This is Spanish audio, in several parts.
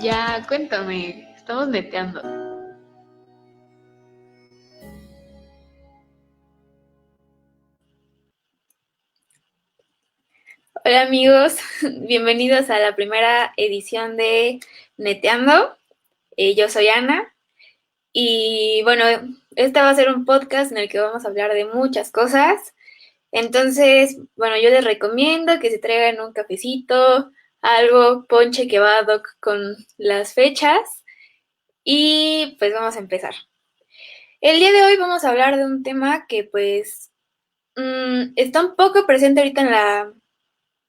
Ya, cuéntame, estamos neteando. Hola amigos, bienvenidos a la primera edición de Neteando. Yo soy Ana y bueno, este va a ser un podcast en el que vamos a hablar de muchas cosas. Entonces, bueno, yo les recomiendo que se traigan un cafecito, algo, ponche que va ad hoc con las fechas y pues vamos a empezar. El día de hoy vamos a hablar de un tema que pues está un poco presente ahorita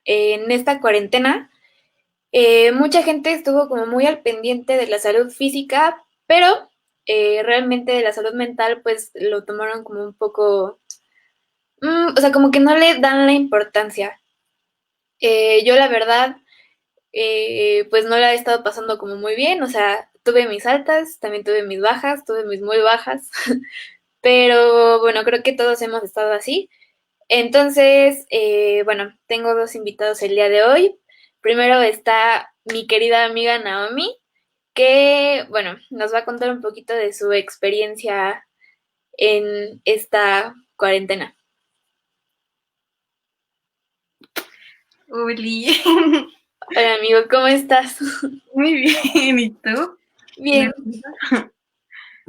en esta cuarentena. Mucha gente estuvo como muy al pendiente de la salud física, pero realmente de la salud mental pues lo tomaron como un poco, o sea, como que no le dan la importancia. Yo la verdad, pues no la he estado pasando como muy bien, o sea, tuve mis altas, también tuve mis bajas, tuve mis muy bajas, pero bueno, creo que todos hemos estado así. Entonces, bueno, tengo dos invitados el día de hoy. Primero está mi querida amiga Naomi, que, bueno, nos va a contar un poquito de su experiencia en esta cuarentena. Uli, Hola amigo, ¿cómo estás? muy bien, ¿y tú? Bien, ¿Nerviosa?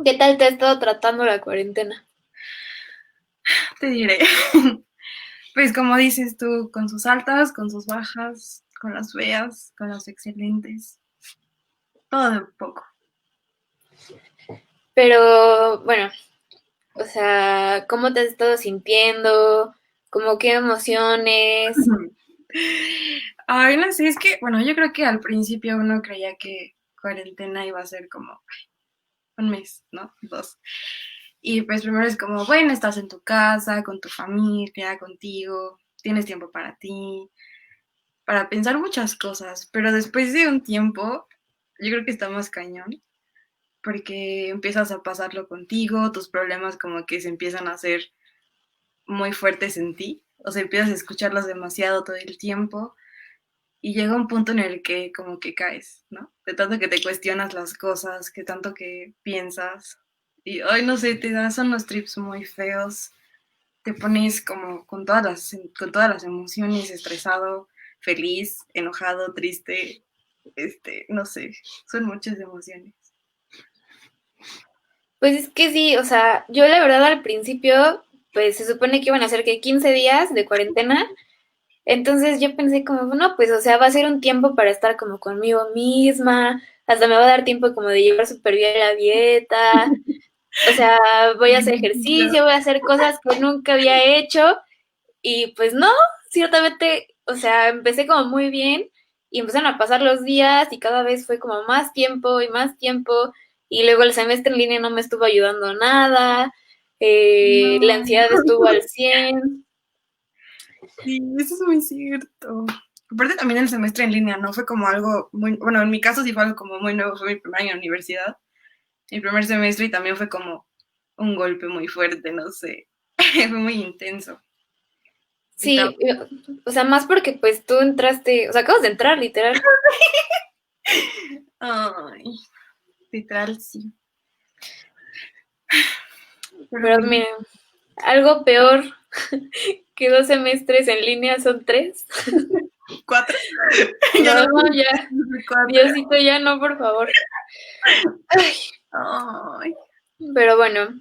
¿qué tal te ha estado tratando la cuarentena? Te diré. Pues como dices tú, con sus altas, con sus bajas, con las feas, con las excelentes, todo de un poco. Pero, bueno, o sea, ¿cómo te has estado sintiendo? ¿Cómo qué emociones? Ay, no sé, es que, bueno, yo creo que al principio uno creía que cuarentena iba a ser como un mes, ¿no? Dos. Y pues primero es como, bueno, estás en tu casa, con tu familia, contigo, tienes tiempo para pensar muchas cosas, pero después de un tiempo, yo creo que está más cañón, porque empiezas a pasarlo contigo, tus problemas como que se empiezan a hacer muy fuertes en ti, o sea, empiezas a escucharlos demasiado todo el tiempo y llega un punto en el que como que caes, ¿no? De tanto que te cuestionas las cosas, que tanto que piensas y, ay, no sé, te das unos trips muy feos, te pones como con todas las emociones, estresado, feliz, enojado, triste, no sé, son muchas emociones. Pues es que sí, o sea, yo la verdad al principio, pues se supone que iban a ser que 15 días de cuarentena, entonces yo pensé como, no, pues o sea, va a ser un tiempo para estar como conmigo misma, hasta me va a dar tiempo como de llevar súper bien la dieta, o sea, voy a hacer ejercicio, voy a hacer cosas que nunca había hecho y pues no, ciertamente, o sea, empecé como muy bien y empezaron a pasar los días y cada vez fue como más tiempo y más tiempo y luego el semestre en línea no me estuvo ayudando nada, la No, ansiedad estuvo al 100. sí, eso es muy cierto. Aparte también el semestre en línea, ¿no? Fue como algo muy, bueno, en mi caso sí fue algo como muy nuevo, fue mi primer año de universidad, mi primer semestre y también fue como un golpe muy fuerte, no sé, fue muy intenso. Y Sí, o sea, más porque pues tú entraste, o sea, acabas de entrar literal, ay, literal sí, pero pero bueno, mira, algo peor que 2 semestres en línea son tres. cuatro, ya No, no no, ya, cuatro. Diosito, ya no, por favor. Ay, Ay, pero bueno,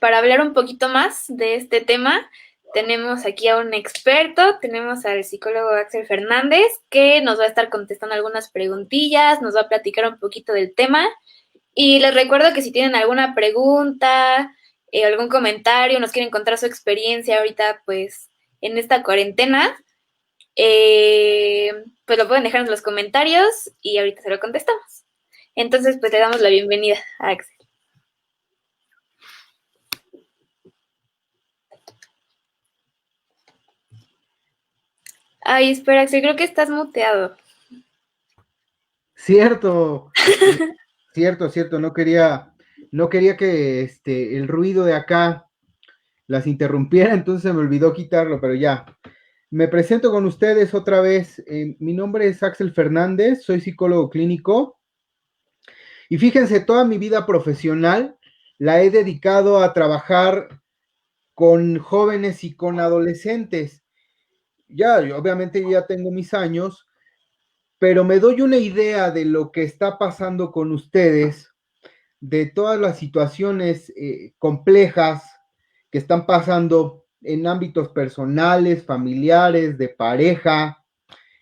para hablar un poquito más de este tema, tenemos aquí a un experto, tenemos al psicólogo Axel Fernández, que nos va a estar contestando algunas preguntillas, nos va a platicar un poquito del tema. Y les recuerdo que si tienen alguna pregunta, algún comentario, nos quieren contar su experiencia ahorita, pues, en esta cuarentena, pues lo pueden dejar en los comentarios y ahorita se lo contestamos. Entonces, pues le damos la bienvenida a Axel. Ay, espera, Axel, creo que estás muteado. Cierto, cierto, no quería que el ruido de acá las interrumpiera, entonces se me olvidó quitarlo, pero ya. Me presento con ustedes otra vez. Mi nombre es Axel Fernández, soy psicólogo clínico y fíjense, toda mi vida profesional la he dedicado a trabajar con jóvenes y con adolescentes. Ya, yo obviamente ya tengo mis años, pero me doy una idea de lo que está pasando con ustedes, de todas las situaciones complejas que están pasando en ámbitos personales, familiares, de pareja,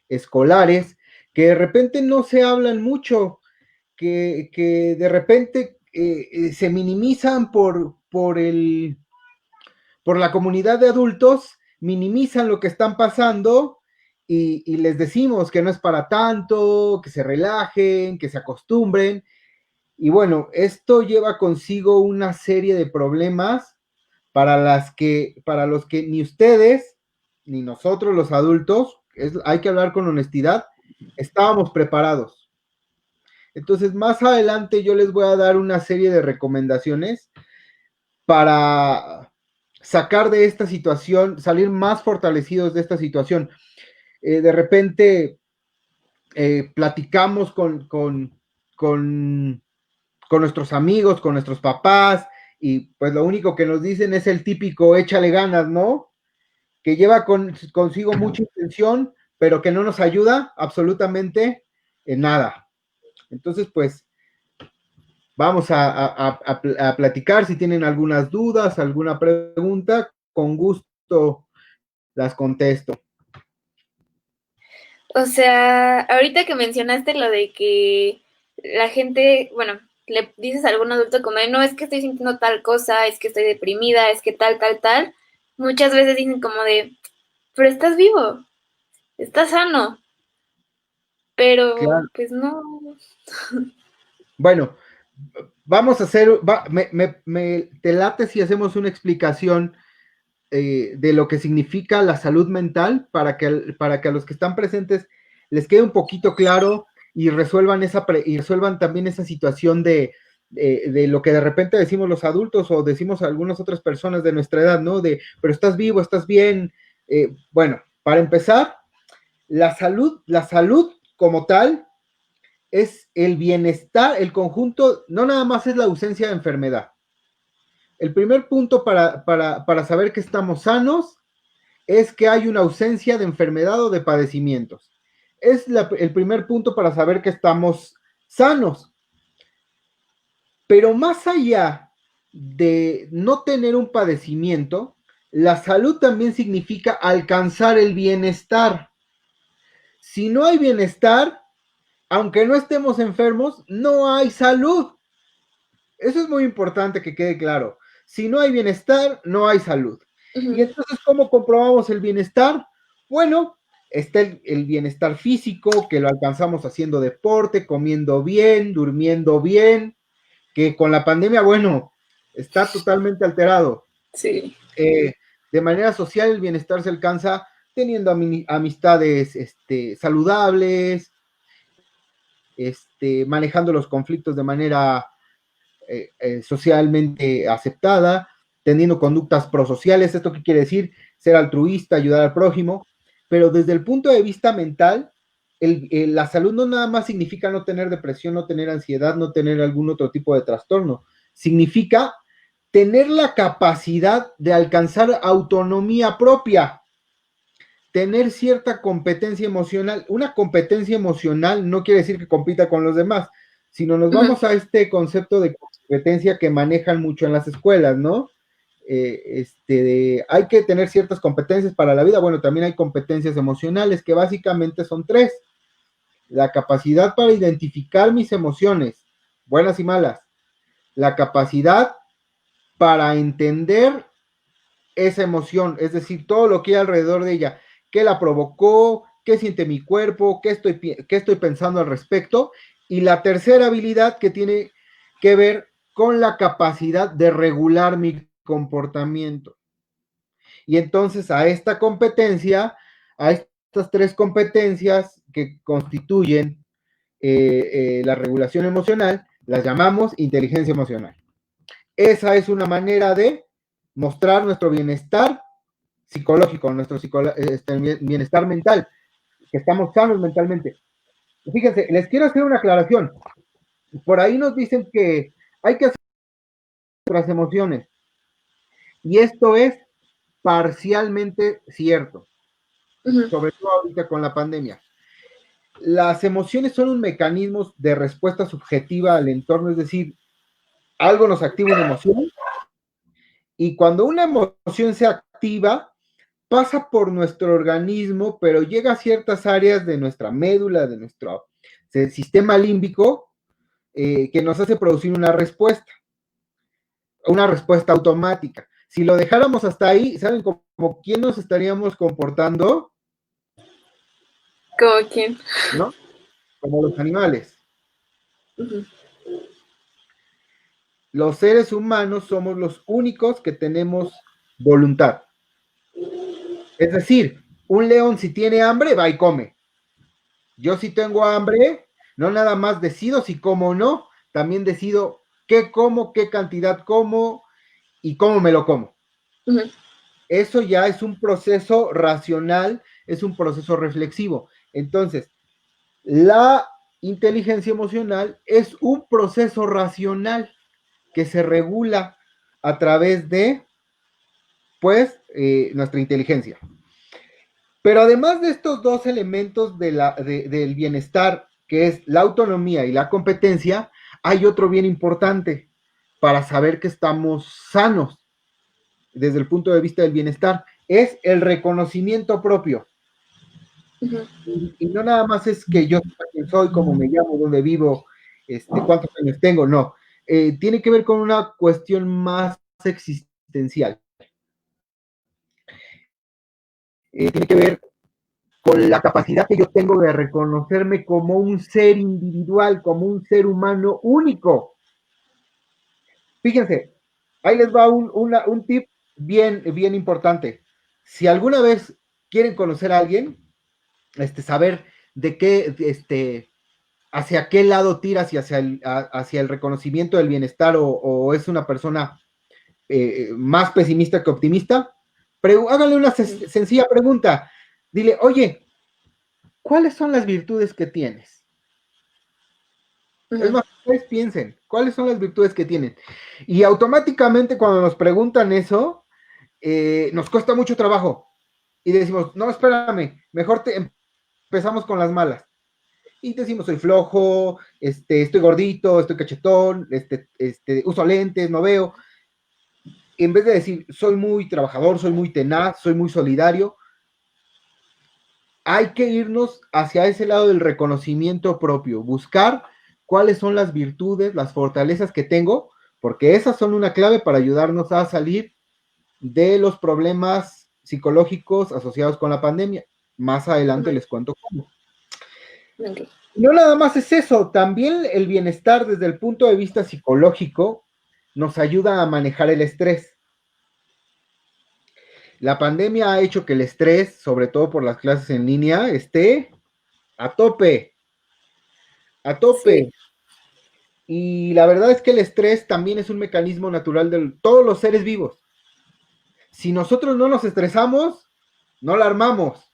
escolares, que de repente no se hablan mucho, que de repente se minimizan por la comunidad de adultos, minimizan lo que están pasando y les decimos que no es para tanto, que se relajen, que se acostumbren. Y bueno, esto lleva consigo una serie de problemas para los que ni ustedes ni nosotros los adultos, hay que hablar con honestidad, estábamos preparados. Entonces, más adelante yo les voy a dar una serie de recomendaciones para sacar de esta situación, salir más fortalecidos de esta situación. De repente platicamos con nuestros amigos, con nuestros papás, y pues lo único que nos dicen es el típico échale ganas, ¿no? Que lleva consigo mucha intención, pero que no nos ayuda absolutamente en nada. Entonces, pues, vamos a platicar. Si tienen algunas dudas, alguna pregunta, con gusto las contesto. O sea, ahorita que mencionaste lo de que la gente, bueno, le dices a algún adulto como de, no, es que estoy sintiendo tal cosa, es que estoy deprimida, es que tal, muchas veces dicen como de, pero estás vivo, estás sano, pero Claro. pues no. Bueno, vamos a hacer, te late si hacemos una explicación de lo que significa la salud mental para que a los que están presentes les quede un poquito claro y resuelvan también esa situación de lo que de repente decimos los adultos o decimos a algunas otras personas de nuestra edad, ¿no? Pero estás vivo, estás bien. Bueno, para empezar, la salud como tal es el bienestar, el conjunto, no nada más es la ausencia de enfermedad. El primer punto para saber que estamos sanos es que hay una ausencia de enfermedad o de padecimientos. El primer punto para saber que estamos sanos. Pero más allá de no tener un padecimiento, la salud también significa alcanzar el bienestar. Si no hay bienestar, aunque no estemos enfermos, no hay salud. Eso es muy importante que quede claro. Si no hay bienestar, no hay salud. Y entonces, ¿cómo comprobamos el bienestar? Bueno, está el bienestar físico, que lo alcanzamos haciendo deporte, comiendo bien, durmiendo bien, que con la pandemia, bueno, está totalmente alterado. Sí. De manera social, el bienestar se alcanza teniendo amistades saludables, manejando los conflictos de manera socialmente aceptada, teniendo conductas prosociales. ¿Esto qué quiere decir? Ser altruista, ayudar al prójimo. Pero desde el punto de vista mental, la salud no nada más significa no tener depresión, no tener ansiedad, no tener algún otro tipo de trastorno. Significa tener la capacidad de alcanzar autonomía propia, tener cierta competencia emocional. Una competencia emocional no quiere decir que compita con los demás, sino nos vamos a este concepto de competencia que manejan mucho en las escuelas, ¿no? Hay que tener ciertas competencias para la vida. Bueno, también hay competencias emocionales que básicamente son tres. La capacidad para identificar mis emociones, buenas y malas. La capacidad para entender esa emoción, es decir, todo lo que hay alrededor de ella, qué la provocó, qué siente mi cuerpo, qué estoy pensando al respecto, Y la tercera habilidad que tiene que ver con la capacidad de regular mi comportamiento. Y entonces a esta competencia, a estas tres competencias que constituyen la regulación emocional, las llamamos inteligencia emocional. Esa es una manera de mostrar nuestro bienestar psicológico, nuestro bienestar mental, que estamos sanos mentalmente. Fíjense, les quiero hacer una aclaración. Por ahí nos dicen que hay que hacer nuestras emociones. Y esto es parcialmente cierto, sobre todo ahorita con la pandemia. Las emociones son un mecanismo de respuesta subjetiva al entorno, es decir, algo nos activa una emoción y cuando una emoción se activa, pasa por nuestro organismo, pero llega a ciertas áreas de nuestra médula, de nuestro sistema límbico, que nos hace producir una respuesta automática. Si lo dejáramos hasta ahí, ¿saben como quién nos estaríamos comportando? ¿Como quién? ¿No? Como los animales. Los seres humanos somos los únicos que tenemos voluntad. Es decir, un león si tiene hambre, va y come. Yo si tengo hambre, no nada más decido si como o no, también decido qué como, qué cantidad como y cómo me lo como. Eso ya es un proceso racional, es un proceso reflexivo. Entonces, la inteligencia emocional es un proceso racional que se regula a través de, pues, nuestra inteligencia. Pero además de estos dos elementos del bienestar, que es la autonomía y la competencia, hay otro bien importante para saber que estamos sanos desde el punto de vista del bienestar, es el reconocimiento propio. Y no nada más es que yo soy, cómo me llamo, dónde vivo, cuántos años tengo, no. Tiene que ver con una cuestión más existencial. Tiene que ver con la capacidad que yo tengo de reconocerme como un ser individual, como un ser humano único. Fíjense, ahí les va un tip bien importante. Si alguna vez quieren conocer a alguien, saber de qué, hacia qué lado tira, hacia el reconocimiento del bienestar o es una persona más pesimista que optimista, háganle una sencilla pregunta. Dile, oye, ¿cuáles son las virtudes que tienes? Es más, ustedes piensen, ¿cuáles son las virtudes que tienen? Y automáticamente cuando nos preguntan eso, nos cuesta mucho trabajo. Y decimos, no, espérame, mejor empezamos con las malas. Y decimos, soy flojo, estoy gordito, estoy cachetón, uso lentes, no veo. En vez de decir, soy muy trabajador, soy muy tenaz, soy muy solidario, hay que irnos hacia ese lado del reconocimiento propio, buscar cuáles son las virtudes, las fortalezas que tengo, porque esas son una clave para ayudarnos a salir de los problemas psicológicos asociados con la pandemia. Más adelante les cuento cómo. Okay. No nada más es eso, también el bienestar desde el punto de vista psicológico nos ayuda a manejar el estrés. La pandemia ha hecho que el estrés, sobre todo por las clases en línea, esté a tope. A tope. Sí. Y la verdad es que el estrés también es un mecanismo natural de todos los seres vivos. Si nosotros no nos estresamos, no la armamos.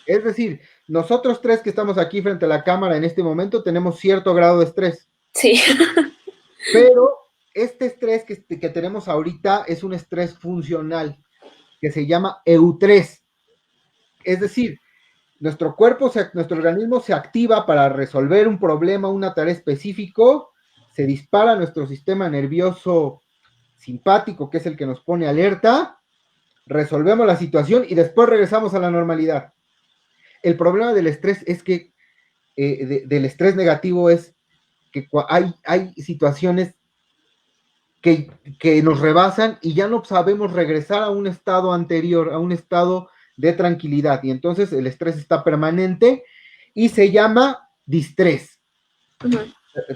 Es decir, nosotros tres que estamos aquí frente a la cámara en este momento tenemos cierto grado de estrés. Sí. Pero este estrés que tenemos ahorita es un estrés funcional que se llama eutrés. Es decir, nuestro cuerpo, nuestro organismo se activa para resolver un problema, una tarea específico, se dispara nuestro sistema nervioso simpático, que es el que nos pone alerta, resolvemos la situación y después regresamos a la normalidad. El problema del estrés es que, del estrés negativo es que hay situaciones que nos rebasan y ya no sabemos regresar a un estado anterior, a un estado de tranquilidad. Y entonces el estrés está permanente y se llama distrés.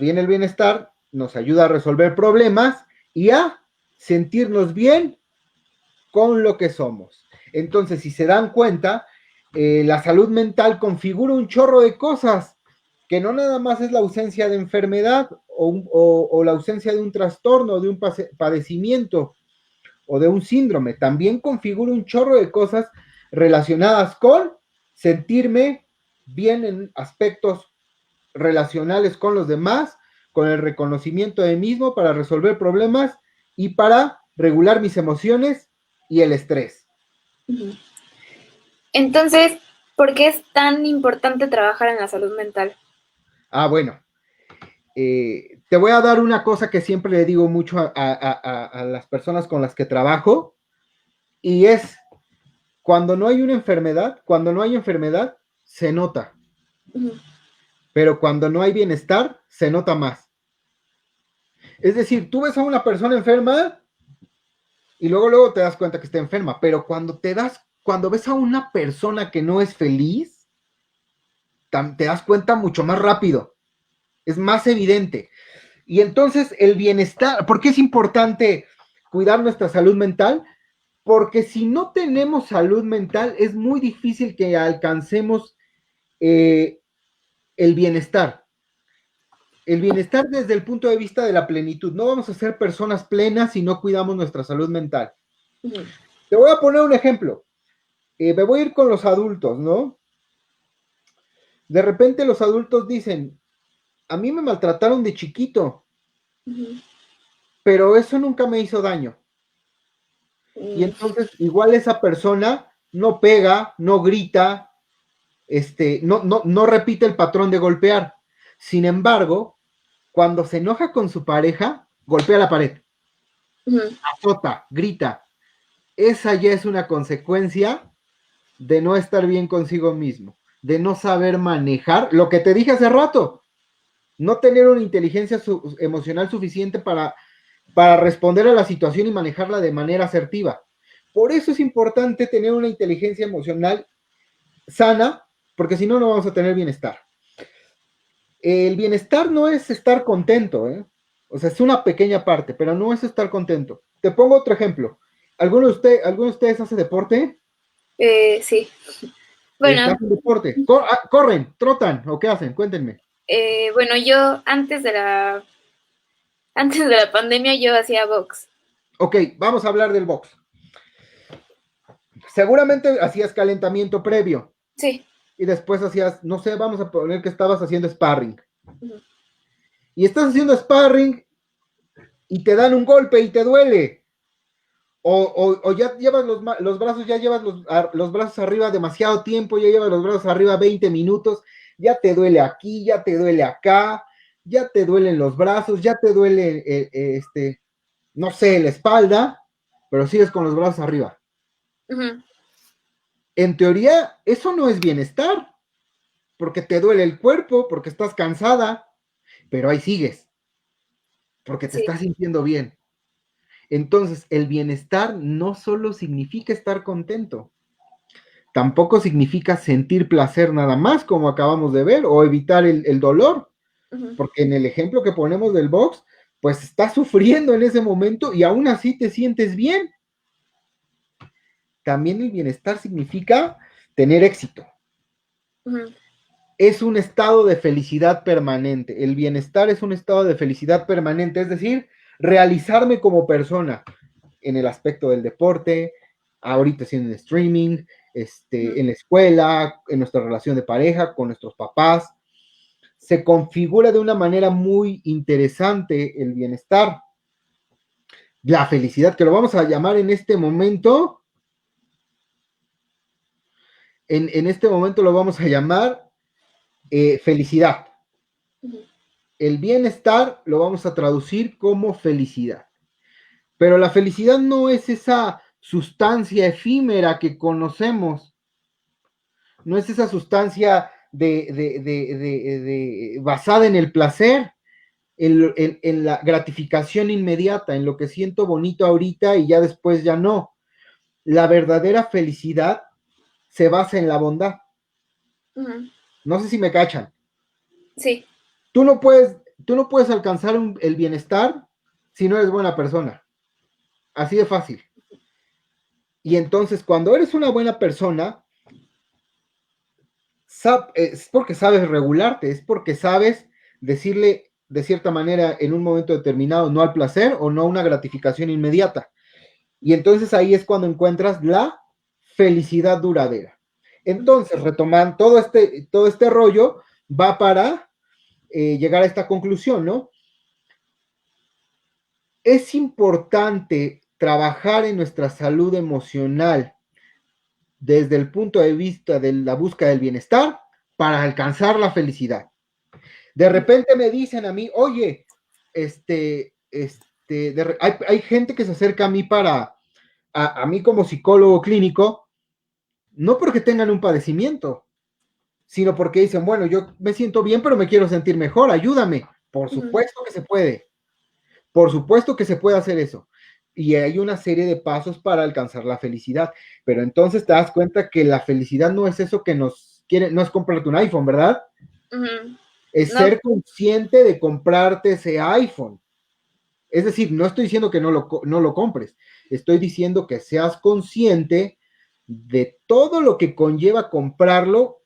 Viene el bienestar, nos ayuda a resolver problemas y a sentirnos bien con lo que somos. Entonces, si se dan cuenta, la salud mental configura un chorro de cosas, que no nada más es la ausencia de enfermedad o la ausencia de un trastorno, de un padecimiento o de un síndrome. También configura un chorro de cosas relacionadas con sentirme bien en aspectos relacionales con los demás, con el reconocimiento de mí mismo para resolver problemas y para regular mis emociones y el estrés. Entonces, ¿por qué es tan importante trabajar en la salud mental? Bueno, te voy a dar una cosa que siempre le digo mucho a las personas con las que trabajo, y es, cuando no hay enfermedad, se nota. Pero cuando no hay bienestar, se nota más. Es decir, tú ves a una persona enferma y luego te das cuenta que está enferma, pero cuando ves a una persona que no es feliz, te das cuenta mucho más rápido. Es más evidente. Y entonces el bienestar, ¿por qué es importante cuidar nuestra salud mental? Porque si no tenemos salud mental, es muy difícil que alcancemos el bienestar. El bienestar desde el punto de vista de la plenitud. No vamos a ser personas plenas si no cuidamos nuestra salud mental. Te voy a poner un ejemplo. Me voy a ir con los adultos, ¿no? De repente los adultos dicen, a mí me maltrataron de chiquito, pero eso nunca me hizo daño. Y entonces igual esa persona no pega, no grita, no repite el patrón de golpear. Sin embargo, cuando se enoja con su pareja, golpea la pared, azota, grita. Esa ya es una consecuencia de no estar bien consigo mismo, de no saber manejar lo que te dije hace rato, no tener una inteligencia emocional suficiente para responder a la situación y manejarla de manera asertiva. Por eso es importante tener una inteligencia emocional sana, porque si no, no vamos a tener bienestar. El bienestar no es estar contento, ¿eh? O sea, es una pequeña parte, pero no es estar contento. Te pongo otro ejemplo. ¿Alguno de ustedes hace deporte? Sí. Bueno, ¿Hacen deporte? ¿Corren? ¿Trotan? ¿O qué hacen? Cuéntenme. Bueno, yo antes de la pandemia yo hacía box. Ok, vamos a hablar del box. Seguramente hacías calentamiento previo. Sí. Y después hacías, no sé, vamos a poner que estabas haciendo sparring. Y estás haciendo sparring y te dan un golpe y te duele. O ya llevas los brazos, ya llevas los brazos arriba demasiado tiempo, ya llevas los brazos arriba 20 minutos, ya te duele aquí, ya te duele acá, ya te duelen los brazos, ya te duele, no sé, la espalda, pero sigues con los brazos arriba. En teoría, eso no es bienestar, porque te duele el cuerpo, porque estás cansada, pero ahí sigues, porque te estás sintiendo bien. Entonces, el bienestar no solo significa estar contento, tampoco significa sentir placer nada más, como acabamos de ver, o evitar el dolor, porque en el ejemplo que ponemos del box, pues estás sufriendo en ese momento y aún así te sientes bien. También el bienestar significa tener éxito. Es un estado de felicidad permanente. El bienestar es un estado de felicidad permanente, es decir, realizarme como persona en el aspecto del deporte, ahorita haciendo streaming, en la escuela, en nuestra relación de pareja, con nuestros papás. Se configura de una manera muy interesante el bienestar. La felicidad, que lo vamos a llamar en este momento, en este momento lo vamos a llamar felicidad. El bienestar lo vamos a traducir como felicidad. Pero la felicidad no es esa sustancia efímera que conocemos. No es esa sustancia basada en el placer, en la gratificación inmediata, en lo que siento bonito ahorita y ya después ya no. La verdadera felicidad se basa en la bondad. No sé si me cachan. Sí. Tú no puedes, tú no puedes alcanzar el bienestar si no eres buena persona. Así de fácil. Y entonces, cuando eres una buena persona, es porque sabes regularte, es porque sabes decirle de cierta manera en un momento determinado no al placer o no a una gratificación inmediata. Y entonces ahí es cuando encuentras la felicidad duradera. Entonces, retomando todo este rollo, va para llegar a esta conclusión, ¿no? Es importante trabajar en nuestra salud emocional desde el punto de vista de la búsqueda del bienestar para alcanzar la felicidad. De repente me dicen a mí, oye, hay gente que se acerca a mí a mí como psicólogo clínico, no porque tengan un padecimiento, sino porque dicen, bueno, yo me siento bien, pero me quiero sentir mejor, ayúdame. Por supuesto que se puede, por supuesto que se puede hacer eso. Y hay una serie de pasos para alcanzar la felicidad. Pero entonces te das cuenta que la felicidad no es eso que nos quiere, no es comprarte un iPhone, ¿verdad? Es No. ser consciente de comprarte ese iPhone. Es decir, no estoy diciendo que no lo compres, estoy diciendo que seas consciente de todo lo que conlleva comprarlo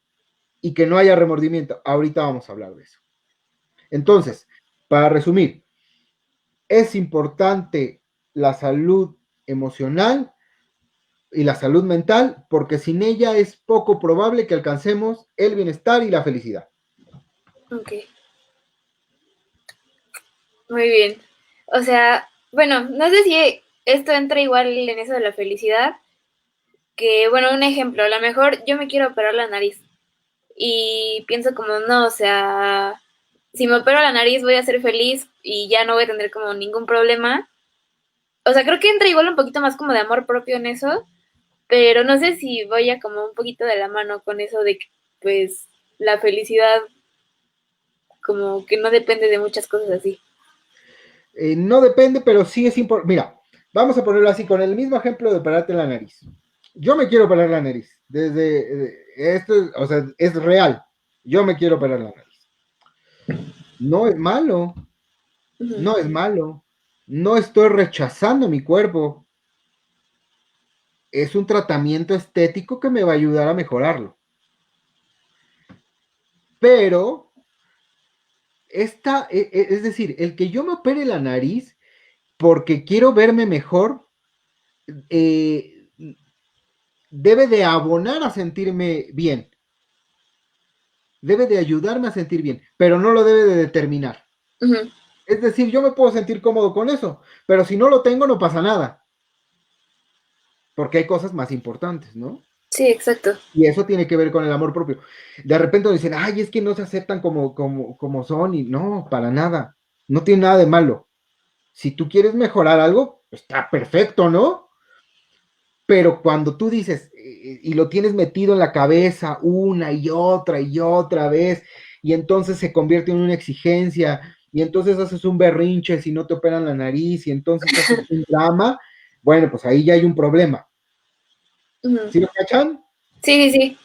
y que no haya remordimiento. Ahorita vamos a hablar de eso. Entonces, para resumir, es importante la salud emocional y la salud mental porque sin ella es poco probable que alcancemos el bienestar y la felicidad. Ok. Muy bien. O sea, bueno, no sé si esto entra igual en eso de la felicidad, que, bueno, un ejemplo, a lo mejor yo me quiero operar la nariz y pienso como, no, o sea, si me opero la nariz voy a ser feliz y ya no voy a tener como ningún problema. O sea, creo que entra igual un poquito más como de amor propio en eso, pero no sé si vaya como un poquito de la mano con eso de que, pues, la felicidad como que no depende de muchas cosas así. No depende, pero sí es importante. Mira, vamos a ponerlo así, con el mismo ejemplo de operarte la nariz. Yo me quiero operar la nariz. Esto, o sea, es real. Yo me quiero operar la nariz. No es malo, no es malo. No estoy rechazando mi cuerpo. Es un tratamiento estético que me va a ayudar a mejorarlo. Pero es decir, el que yo me opere la nariz porque quiero verme mejor, eh, debe de abonar a sentirme bien, debe de ayudarme a sentir bien, pero no lo debe de determinar. Es decir, yo me puedo sentir cómodo con eso, pero si no lo tengo no pasa nada, porque hay cosas más importantes, ¿no? Sí, exacto. Y eso tiene que ver con el amor propio. De repente dicen, ay, es que no se aceptan como son, y no, para nada, no tiene nada de malo. Si tú quieres mejorar algo, está perfecto, ¿no? Pero cuando tú dices y lo tienes metido en la cabeza una y otra vez, y entonces se convierte en una exigencia, y entonces haces un berrinche si no te operan la nariz, y entonces haces un drama, bueno, pues ahí ya hay un problema. ¿Sí lo cachan? Sí, sí, sí.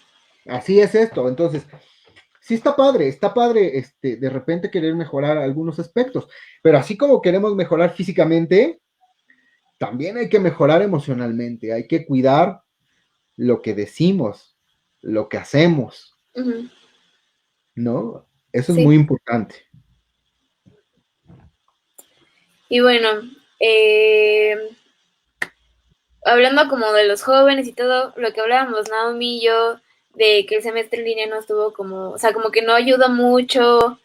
Así es esto. Entonces, sí está padre, de repente querer mejorar algunos aspectos, pero así como queremos mejorar físicamente, también hay que mejorar emocionalmente, hay que cuidar lo que decimos, lo que hacemos, ¿no? Eso es Sí. muy importante. Y bueno, eh, hablando como de los jóvenes y todo, lo que hablábamos Naomi y yo, de que el semestre en línea no estuvo como, o sea, como que no ayuda mucho,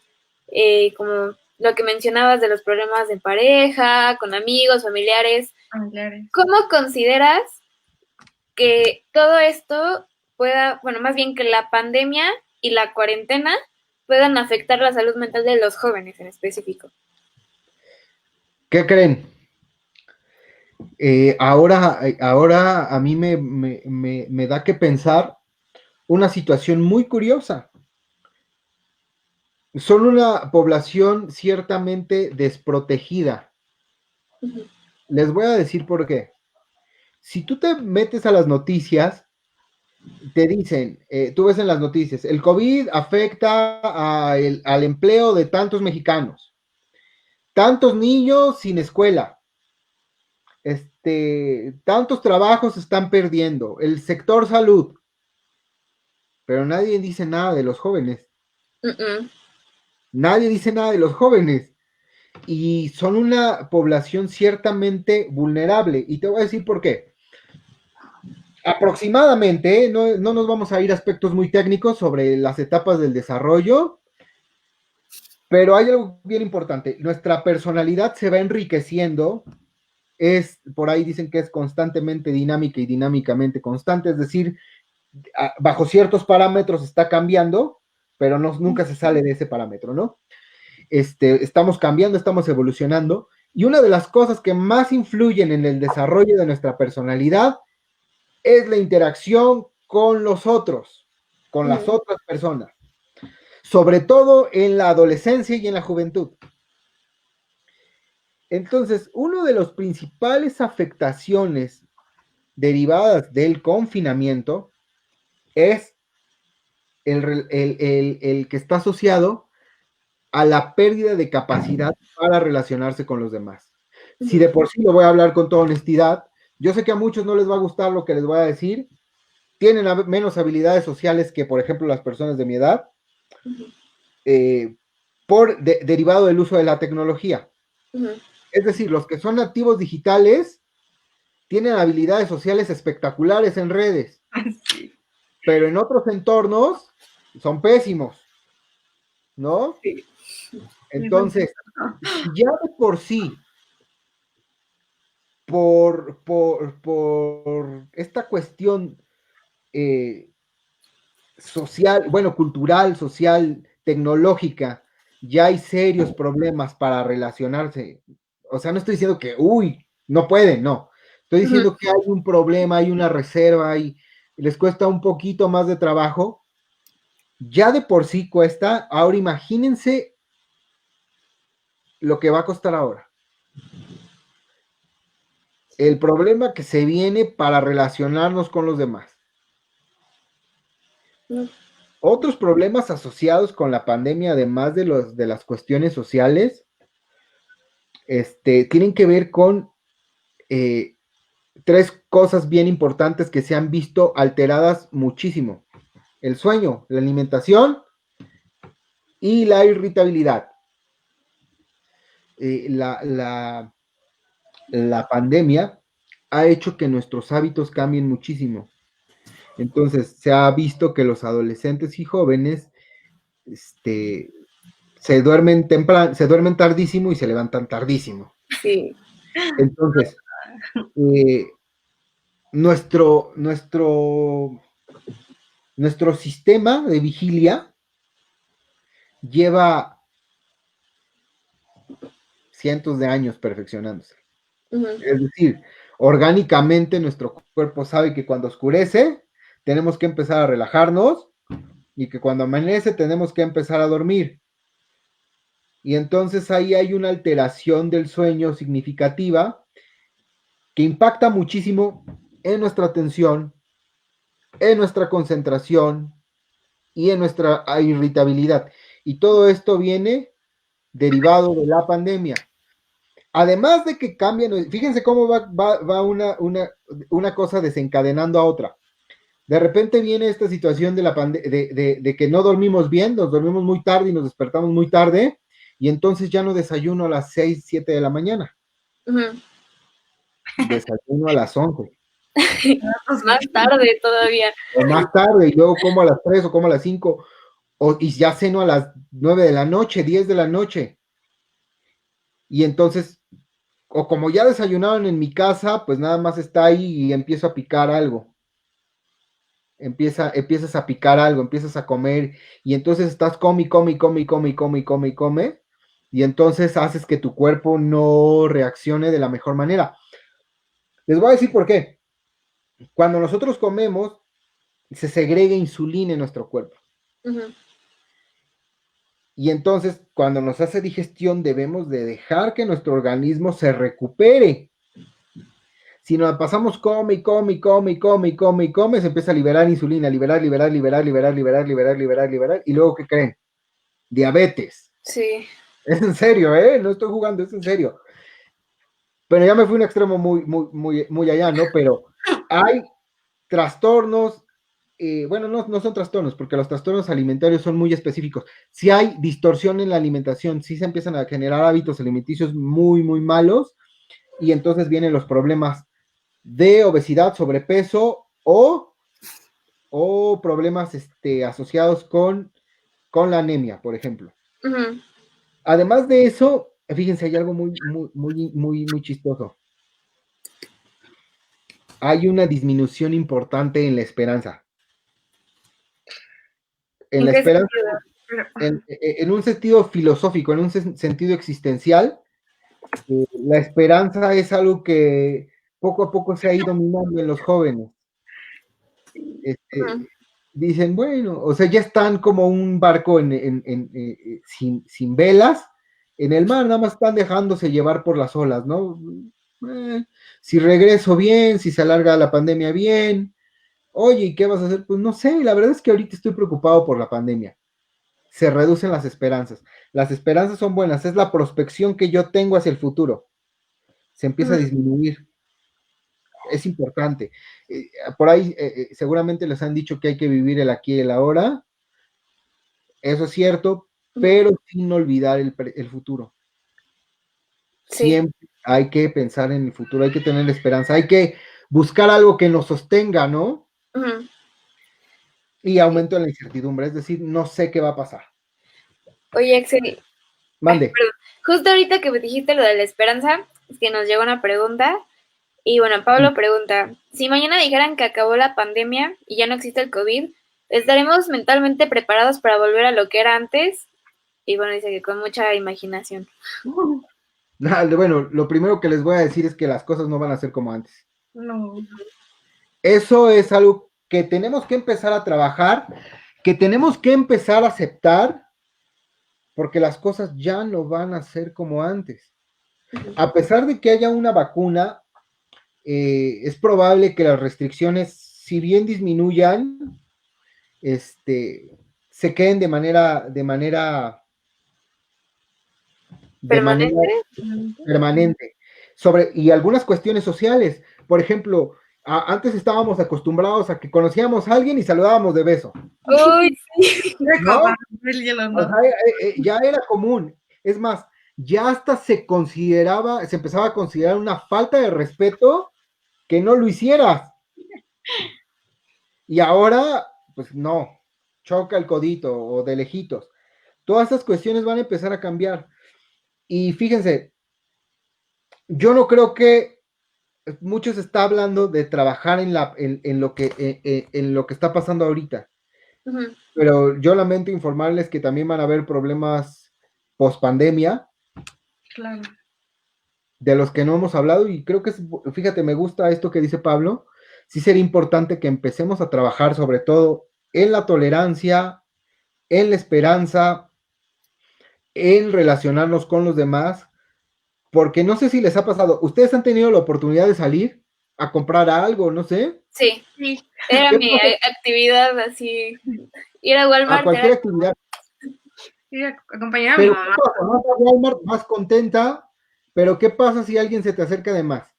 como lo que mencionabas de los problemas de pareja, con amigos, familiares. Familiares. ¿Cómo consideras que todo esto pueda, bueno, más bien que la pandemia y la cuarentena puedan afectar la salud mental de los jóvenes en específico? ¿Qué creen? Ahora a mí me da que pensar una situación muy curiosa. Son una población ciertamente desprotegida. Les voy a decir por qué. Si tú te metes a las noticias, te dicen, tú ves en las noticias, el COVID afecta al empleo de tantos mexicanos, tantos niños sin escuela, tantos trabajos se están perdiendo, el sector salud, pero nadie dice nada de los jóvenes. Nadie dice nada de los jóvenes. Y son una población ciertamente vulnerable. Y te voy a decir por qué. Aproximadamente, no nos vamos a ir a aspectos muy técnicos sobre las etapas del desarrollo, pero hay algo bien importante. Nuestra personalidad se va enriqueciendo. Por ahí dicen que es constantemente dinámica y dinámicamente constante, es decir, bajo ciertos parámetros está cambiando, pero nunca se sale de ese parámetro, ¿no? Estamos cambiando, estamos evolucionando, y una de las cosas que más influyen en el desarrollo de nuestra personalidad es la interacción con los otros, con las otras personas, sobre todo en la adolescencia y en la juventud. Entonces, una de las principales afectaciones derivadas del confinamiento es el que está asociado a la pérdida de capacidad para relacionarse con los demás. Si de por sí lo voy a hablar con toda honestidad, yo sé que a muchos no les va a gustar lo que les voy a decir, tienen menos habilidades sociales que, por ejemplo, las personas de mi edad, derivado del uso de la tecnología. Es decir, los que son nativos digitales tienen habilidades sociales espectaculares en redes, Sí. pero en otros entornos son pésimos, ¿no? Sí. Entonces, si ya de por sí, por esta cuestión social, bueno, cultural, social, tecnológica, ya hay serios problemas para relacionarse. O sea, no estoy diciendo que, uy, no pueden, no. Estoy diciendo que hay un problema, hay una reserva, les cuesta un poquito más de trabajo. Ya de por sí cuesta. Ahora imagínense lo que va a costar ahora. El problema que se viene para relacionarnos con los demás. Otros problemas asociados con la pandemia, además de las cuestiones sociales, tienen que ver con tres cosas bien importantes que se han visto alteradas muchísimo: el sueño, la alimentación y la irritabilidad. La pandemia ha hecho que nuestros hábitos cambien muchísimo. Entonces, se ha visto que los adolescentes y jóvenes se duermen temprano, se duermen tardísimo y se levantan tardísimo. Sí. Entonces, nuestro sistema de vigilia lleva cientos de años perfeccionándose. Es decir, orgánicamente nuestro cuerpo sabe que cuando oscurece tenemos que empezar a relajarnos y que cuando amanece tenemos que empezar a dormir. Y entonces ahí hay una alteración del sueño significativa que impacta muchísimo en nuestra atención, en nuestra concentración y en nuestra irritabilidad. Y todo esto viene derivado de la pandemia. Además de que cambian, fíjense cómo va una cosa desencadenando a otra. De repente viene esta situación de que no dormimos bien, nos dormimos muy tarde y nos despertamos muy tarde, y entonces ya no desayuno a las 6, 7 de la mañana. Desayuno a las 11. Más tarde todavía. O más tarde, y luego como a las 3 o como a las 5, y ya ceno a las 9 de la noche, 10 de la noche. Y entonces, o como ya desayunaron en mi casa, pues nada más está ahí y empiezo a picar algo. Empiezas a picar algo, empiezas a comer, y entonces estás come, y entonces haces que tu cuerpo no reaccione de la mejor manera. Les voy a decir por qué. Cuando nosotros comemos, se segrega insulina en nuestro cuerpo. Y entonces, cuando nos hace digestión, debemos de dejar que nuestro organismo se recupere. Si nos la pasamos come, se empieza a liberar insulina, liberar, y luego, ¿qué creen? Diabetes. Sí. Es en serio, no estoy jugando, es en serio. Pero ya me fui a un extremo muy allá, ¿no? Pero hay trastornos, bueno, no son trastornos, porque los trastornos alimentarios son muy específicos. Si hay distorsión en la alimentación, si se empiezan a generar hábitos alimenticios muy malos, y entonces vienen los problemas de obesidad, sobrepeso o problemas asociados con la anemia, por ejemplo. Ujú. Además de eso, fíjense, hay algo muy chistoso. Hay una disminución importante en la esperanza. En la qué esperanza, sentido? en un sentido filosófico, en un sentido existencial, la esperanza es algo que poco a poco se ha ido minando en los jóvenes. Ujú. Dicen, bueno, o sea, ya están como un barco sin velas en el mar, nada más están dejándose llevar por las olas, ¿no? Si regreso bien, si se alarga la pandemia bien, oye, ¿y qué vas a hacer? Pues no sé, la verdad es que ahorita estoy preocupado por la pandemia. Se reducen las esperanzas. Las esperanzas son buenas, es la prospección que yo tengo hacia el futuro. Se empieza a disminuir. Es importante. Por ahí seguramente les han dicho que hay que vivir el aquí y el ahora. Eso es cierto, pero sin olvidar el futuro. Sí. Siempre hay que pensar en el futuro, hay que tener esperanza, hay que buscar algo que nos sostenga, ¿no? Ujú. Y aumento en la incertidumbre, es decir, no sé qué va a pasar. Oye, Axel, Mande. perdón. Justo ahorita que me dijiste lo de la esperanza, es que nos llegó una pregunta. Y bueno, Pablo pregunta, si mañana dijeran que acabó la pandemia y ya no existe el COVID, ¿estaremos mentalmente preparados para volver a lo que era antes? Y bueno, dice que con mucha imaginación. Bueno, lo primero que les voy a decir es que las cosas no van a ser como antes. No. Eso es algo que tenemos que empezar a trabajar, que tenemos que empezar a aceptar, porque las cosas ya no van a ser como antes. A pesar de que haya una vacuna, es probable que las restricciones, si bien disminuyan, se queden de manera ¿Permanente? permanente. Y algunas cuestiones sociales. Por ejemplo, antes estábamos acostumbrados a que conocíamos a alguien y saludábamos de beso. Uy, sí. ¿No? El hielo, O no. sea, ya era común. Es más, ya hasta se empezaba a considerar una falta de respeto que no lo hicieras. Y ahora, pues no, choca el codito o de lejitos. Todas esas cuestiones van a empezar a cambiar. Y fíjense, yo no creo que muchos está hablando de trabajar en lo que está pasando ahorita. Ujú. Pero yo lamento informarles que también van a haber problemas post pandemia. Claro. De los que no hemos hablado, y creo que, fíjate, me gusta esto que dice Pablo, sí sería importante que empecemos a trabajar sobre todo en la tolerancia, en la esperanza, en relacionarnos con los demás, porque no sé si les ha pasado, ustedes han tenido la oportunidad de salir a comprar algo, no sé. Sí, Sí. era ¿Qué mi pasa? actividad así, ir a A Walmart. cualquier actividad. Sí, acompañar a mi Pero ¿qué mamá. pasa? Vas a Walmart más contenta, pero ¿qué pasa si alguien se te acerca de más?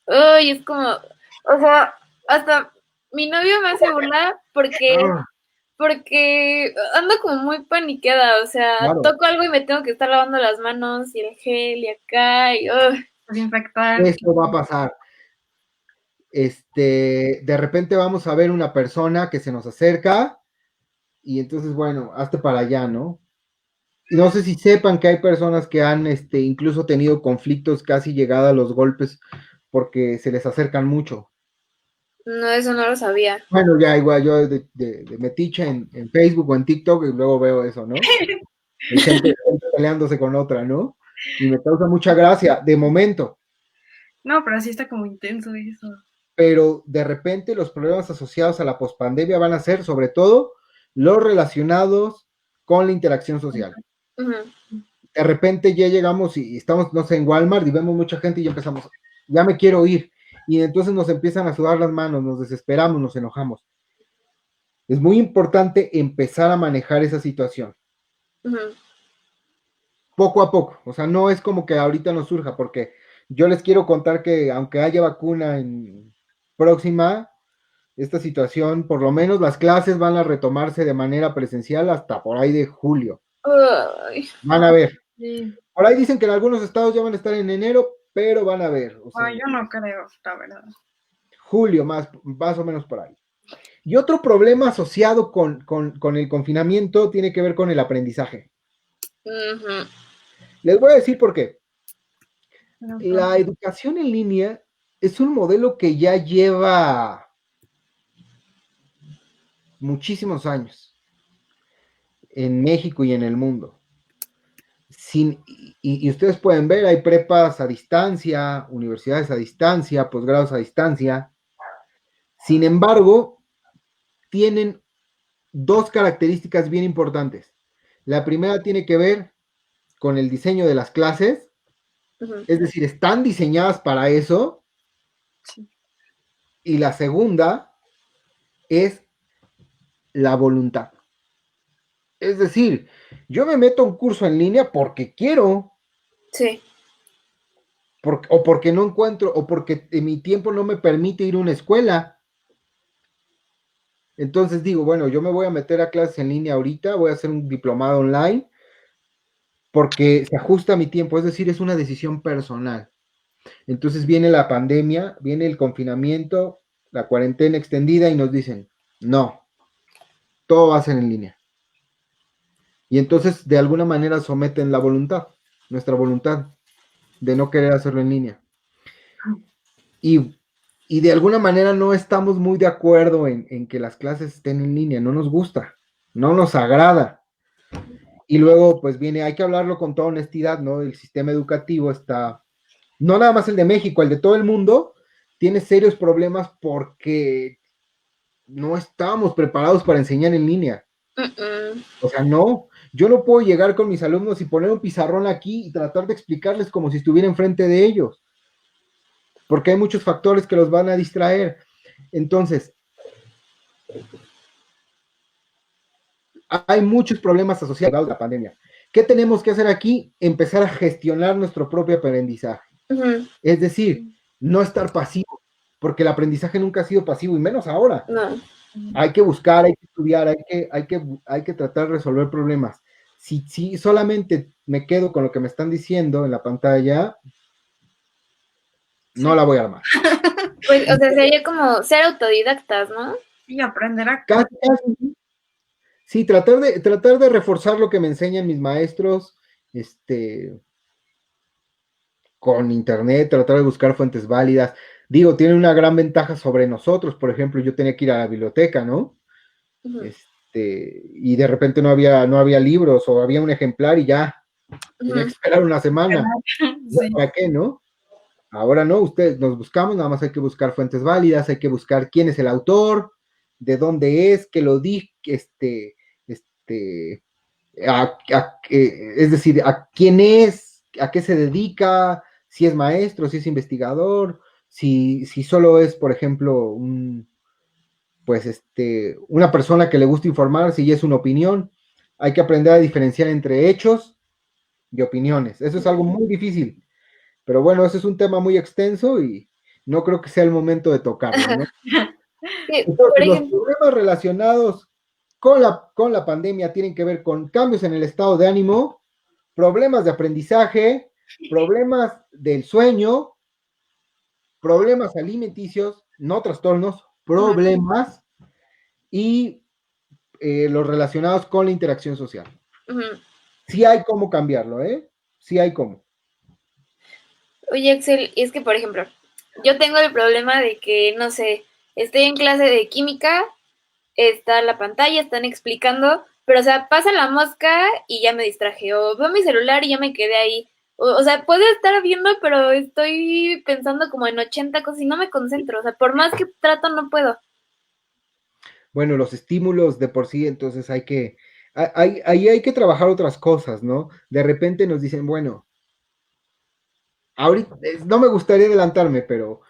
Uy, es como, o sea, hasta mi novio me hace burla Ah, porque ando como muy paniqueada, o sea, claro, toco algo y me tengo que estar lavando las manos y el gel y acá y uy. Desinfectar. esto va a pasar. De repente vamos a ver una persona que se nos acerca y entonces, bueno, hazte para allá, ¿no? Y no sé si sepan que hay personas que han, incluso tenido conflictos casi llegado a los golpes porque se les acercan mucho. No, eso no lo sabía. Bueno, ya igual yo de metiche en Facebook o en TikTok y luego veo eso, ¿no? Hay gente peleándose con otra, ¿no? Y me causa mucha gracia, de momento, No, pero sí está como intenso eso. pero de repente los problemas asociados a la pospandemia van a ser sobre todo los relacionados con la interacción social. Ujú. De repente ya llegamos y estamos, no sé, en Walmart y vemos mucha gente y ya empezamos, ya me quiero ir. y entonces nos empiezan a sudar las manos, nos desesperamos, nos enojamos. Es muy importante empezar a manejar esa situación. Ujú. Poco a poco, o sea, no es como que ahorita nos surja, porque yo les quiero contar que aunque haya vacuna en próxima, esta situación, por lo menos las clases van a retomarse de manera presencial hasta por ahí de julio. Ay, Van a ver. Sí. Por ahí dicen que en algunos estados ya van a estar en enero, pero van a ver. O sea, Yo no creo, la verdad. julio más o menos por ahí. Y otro problema asociado con el confinamiento tiene que ver con el aprendizaje. ujú. Les voy a decir por qué. Pero, La educación en línea es un modelo que ya lleva muchísimos años en México y en el mundo. Y ustedes pueden ver, hay prepas a distancia, universidades a distancia, posgrados a distancia. Sin embargo, tienen dos características bien importantes. La primera tiene que ver con el diseño de las clases, Ujú. es decir, están diseñadas para eso. sí. Y la segunda es la voluntad. Es decir, yo me meto a un curso en línea porque quiero, Sí. o porque no encuentro, o porque mi tiempo no me permite ir a una escuela. Entonces digo, bueno, yo me voy a meter a clases en línea ahorita, voy a hacer un diplomado online porque se ajusta a mi tiempo, es decir, es una decisión personal. Entonces viene la pandemia, viene el confinamiento, la cuarentena extendida y nos dicen, no, todo va a ser en línea. Y entonces de alguna manera someten la voluntad, nuestra voluntad de no querer hacerlo en línea. Y, y de alguna manera no estamos muy de acuerdo en que las clases estén en línea, no nos gusta, no nos agrada. Y luego pues viene, hay que hablarlo con toda honestidad, ¿no? El sistema educativo está, no nada más el de México, el de todo el mundo, tiene serios problemas porque no estábamos preparados para enseñar en línea. Mm-mm. O sea, no, yo no puedo llegar con mis alumnos y poner un pizarrón aquí y tratar de explicarles como si estuviera enfrente de ellos, porque hay muchos factores que los van a distraer. Entonces, hay muchos problemas asociados a la pandemia. ¿Qué tenemos que hacer aquí? Empezar a gestionar nuestro propio aprendizaje. Ujú. Es decir, no estar pasivo, porque el aprendizaje nunca ha sido pasivo, y menos ahora. No. Hay que buscar, hay que estudiar, hay que tratar de resolver problemas. Si solamente me quedo con lo que me están diciendo en la pantalla, no Sí. la voy a armar. Pues, o sea, sería como ser autodidactas, ¿no? Y aprender a... Casi, sí, tratar de reforzar lo que me enseñan mis maestros, con internet, tratar de buscar fuentes válidas. Digo, tiene una gran ventaja sobre nosotros. Por ejemplo, yo tenía que ir a la biblioteca, ¿no? Ujú. Y de repente no había libros o había un ejemplar y ya, tenía que Ujú. esperar una semana. Sí. ¿Para qué, no? Ahora no, ustedes nos buscamos, nada más hay que buscar fuentes válidas, hay que buscar quién es el autor, de dónde es, que lo di, es decir, a quién es, a qué se dedica, si es maestro, si es investigador, si solo es, por ejemplo, una persona que le gusta informar, si es una opinión. Hay que aprender a diferenciar entre hechos y opiniones. Eso es algo muy difícil. Pero bueno, ese es un tema muy extenso y no creo que sea el momento de tocarlo, ¿no? Sí, por Entonces, los ejemplo, problemas relacionados con la pandemia tienen que ver con cambios en el estado de ánimo, problemas de aprendizaje, problemas del sueño, problemas alimenticios, no trastornos, problemas y los relacionados con la interacción social. ujú. Sí hay cómo cambiarlo, ¿eh? Sí hay cómo. Oye, Axel, es que, por ejemplo, yo tengo el problema de que, no sé, estoy en clase de química, está la pantalla, están explicando, pero, o sea, pasa la mosca y ya me distraje, o veo mi celular y ya me quedé ahí. O sea, puedo estar viendo, pero estoy pensando como en 80 cosas y no me concentro. O sea, por más que trato, no puedo. Bueno, los estímulos de por sí, entonces ahí hay que trabajar otras cosas, ¿no? De repente nos dicen, bueno, ahorita, no me gustaría adelantarme, pero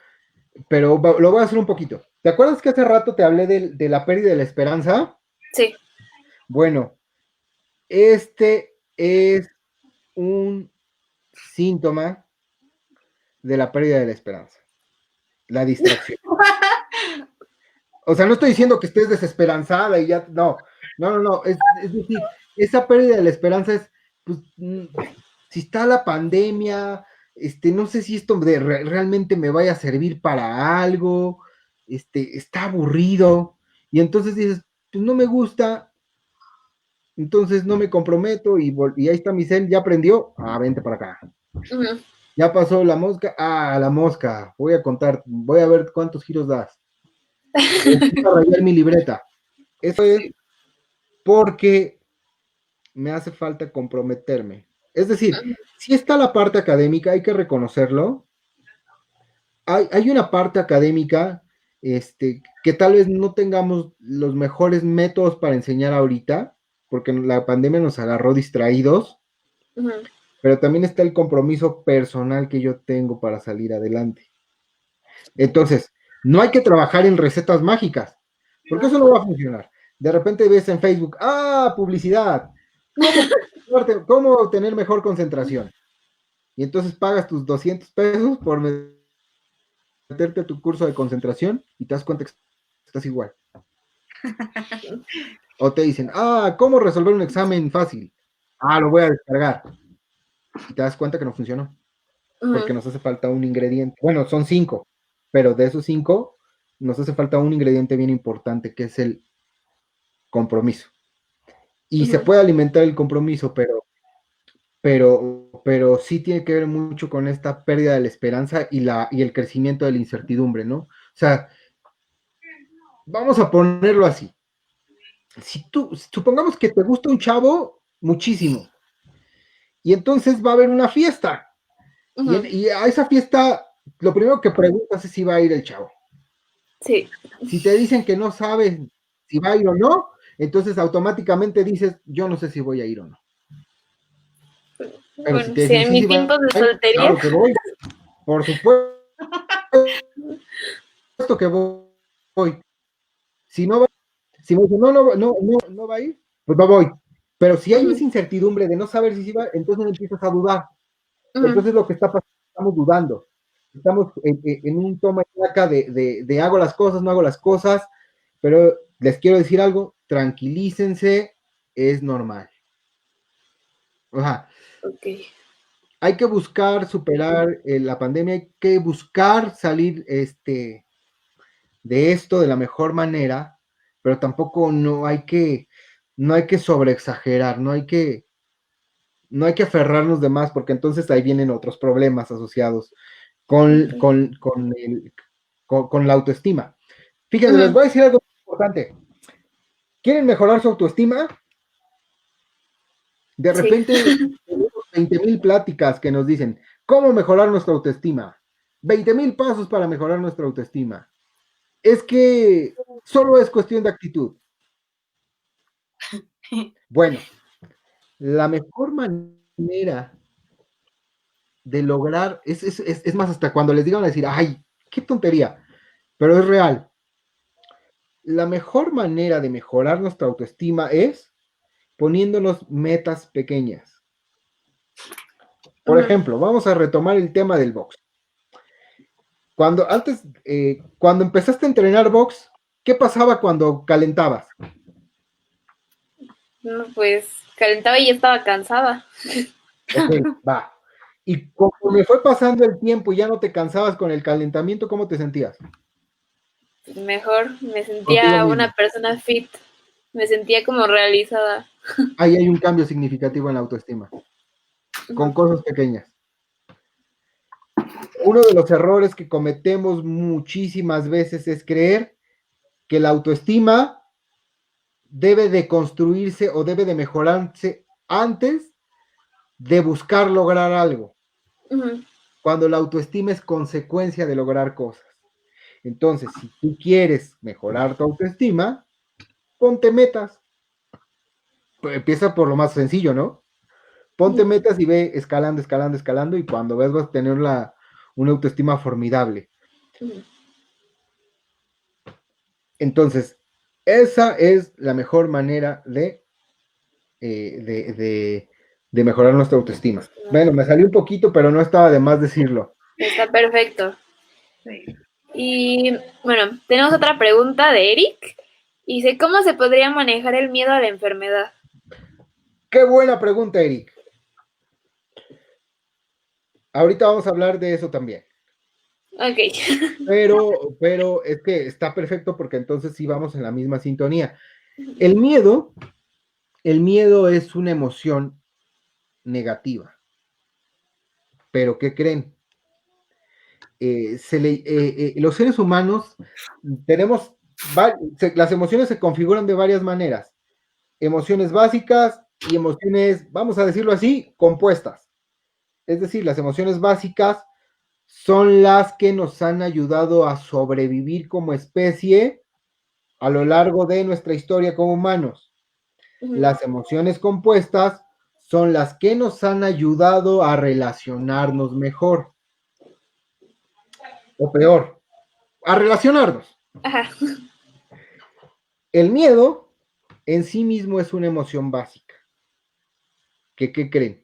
pero lo voy a hacer un poquito. ¿Te acuerdas que hace rato te hablé de la pérdida de la esperanza? Sí. Bueno, este es un síntoma de la pérdida de la esperanza, la distracción. O sea, no estoy diciendo que estés desesperanzada y ya, no, es decir, esa pérdida de la esperanza es, pues, si está la pandemia, no sé si esto realmente me vaya a servir para algo, está aburrido, y entonces dices, pues no me gusta, entonces no me comprometo, y ahí está mi cel, ya aprendió, vente para acá. Uh-huh. Ya pasó la mosca, la mosca, voy a ver cuántos giros das. Voy a rayar mi libreta. Eso es porque me hace falta comprometerme. Es decir, si está la parte académica, hay que reconocerlo. Hay una parte académica que tal vez no tengamos los mejores métodos para enseñar ahorita, porque la pandemia nos agarró distraídos, Uh-huh. pero también está el compromiso personal que yo tengo para salir adelante. Entonces, no hay que trabajar en recetas mágicas, porque eso no va a funcionar. De repente ves en Facebook, publicidad, ¿cómo tener mejor concentración? Y entonces pagas tus 200 pesos por meterte a tu curso de concentración y te das cuenta que estás igual. O te dicen, ¿cómo resolver un examen fácil? Lo voy a descargar. Y te das cuenta que no funcionó, porque nos hace falta un ingrediente. Bueno, son 5, pero de esos 5 nos hace falta un ingrediente bien importante, que es el compromiso. Y se puede alimentar el compromiso, pero sí tiene que ver mucho con esta pérdida de la esperanza y el crecimiento de la incertidumbre, ¿no? O sea, vamos a ponerlo así. Supongamos que te gusta un chavo muchísimo, y entonces va a haber una fiesta, y a esa fiesta lo primero que preguntas es si va a ir el chavo. Sí. Si te dicen que no sabes si va a ir o no, entonces automáticamente dices, yo no sé si voy a ir o no. Pero bueno, si te dicen, en mis tiempos de soltería. Claro que voy. Por supuesto que voy. Si no va, si me dicen, no va a ir, pues no voy. Pero si hay esa incertidumbre de no saber si va, entonces empiezas a dudar. Entonces lo que está pasando, estamos dudando. Estamos en un toma y daca de hago las cosas, no hago las cosas, pero les quiero decir algo, tranquilícense, es normal. Okay. Hay que buscar superar la pandemia, hay que buscar salir de esto de la mejor manera, pero tampoco no hay que sobreexagerar, no hay que aferrarnos de más, porque entonces ahí vienen otros problemas asociados con la autoestima. Fíjense, les voy a decir algo importante. ¿Quieren mejorar su autoestima? De repente, 20,000 pláticas que nos dicen, ¿cómo mejorar nuestra autoestima? 20,000 pasos para mejorar nuestra autoestima. Es que solo es cuestión de actitud. Bueno, la mejor manera de lograr, es más, hasta cuando les digan a decir, ¡ay, qué tontería! Pero es real. La mejor manera de mejorar nuestra autoestima es poniéndonos metas pequeñas. Por ejemplo, vamos a retomar el tema del box. Cuando empezaste a entrenar box, ¿qué pasaba cuando calentabas? No, pues calentaba y ya estaba cansada. Okay, va. Y conforme fue pasando el tiempo y ya no te cansabas con el calentamiento, ¿cómo te sentías? Mejor, me sentía una persona fit, me sentía como realizada. Ahí hay un cambio significativo en la autoestima, con cosas pequeñas. Uno de los errores que cometemos muchísimas veces es creer que la autoestima debe de construirse o debe de mejorarse antes de buscar lograr algo. Cuando la autoestima es consecuencia de lograr cosas. Entonces, si tú quieres mejorar tu autoestima, ponte metas. Empieza por lo más sencillo, ¿no? Ponte metas y ve escalando, escalando, escalando, y cuando ves vas a tener una autoestima formidable. Entonces, esa es la mejor manera de mejorar nuestra autoestima. Bueno, me salió un poquito, pero no estaba de más decirlo. Está perfecto. Sí. Y bueno, tenemos otra pregunta de Eric. Dice, ¿cómo se podría manejar el miedo a la enfermedad? Qué buena pregunta, Eric. Ahorita vamos a hablar de eso también. Ok. Pero es que está perfecto porque entonces sí vamos en la misma sintonía. El miedo es una emoción negativa. Pero ¿qué creen? Los seres humanos tenemos, las emociones se configuran de varias maneras. Emociones básicas y emociones, vamos a decirlo así, compuestas. Es decir, las emociones básicas son las que nos han ayudado a sobrevivir como especie a lo largo de nuestra historia como humanos. Las emociones compuestas son las que nos han ayudado a relacionarnos mejor. O peor, a relacionarnos. Ajá. El miedo en sí mismo es una emoción básica. ¿Qué creen?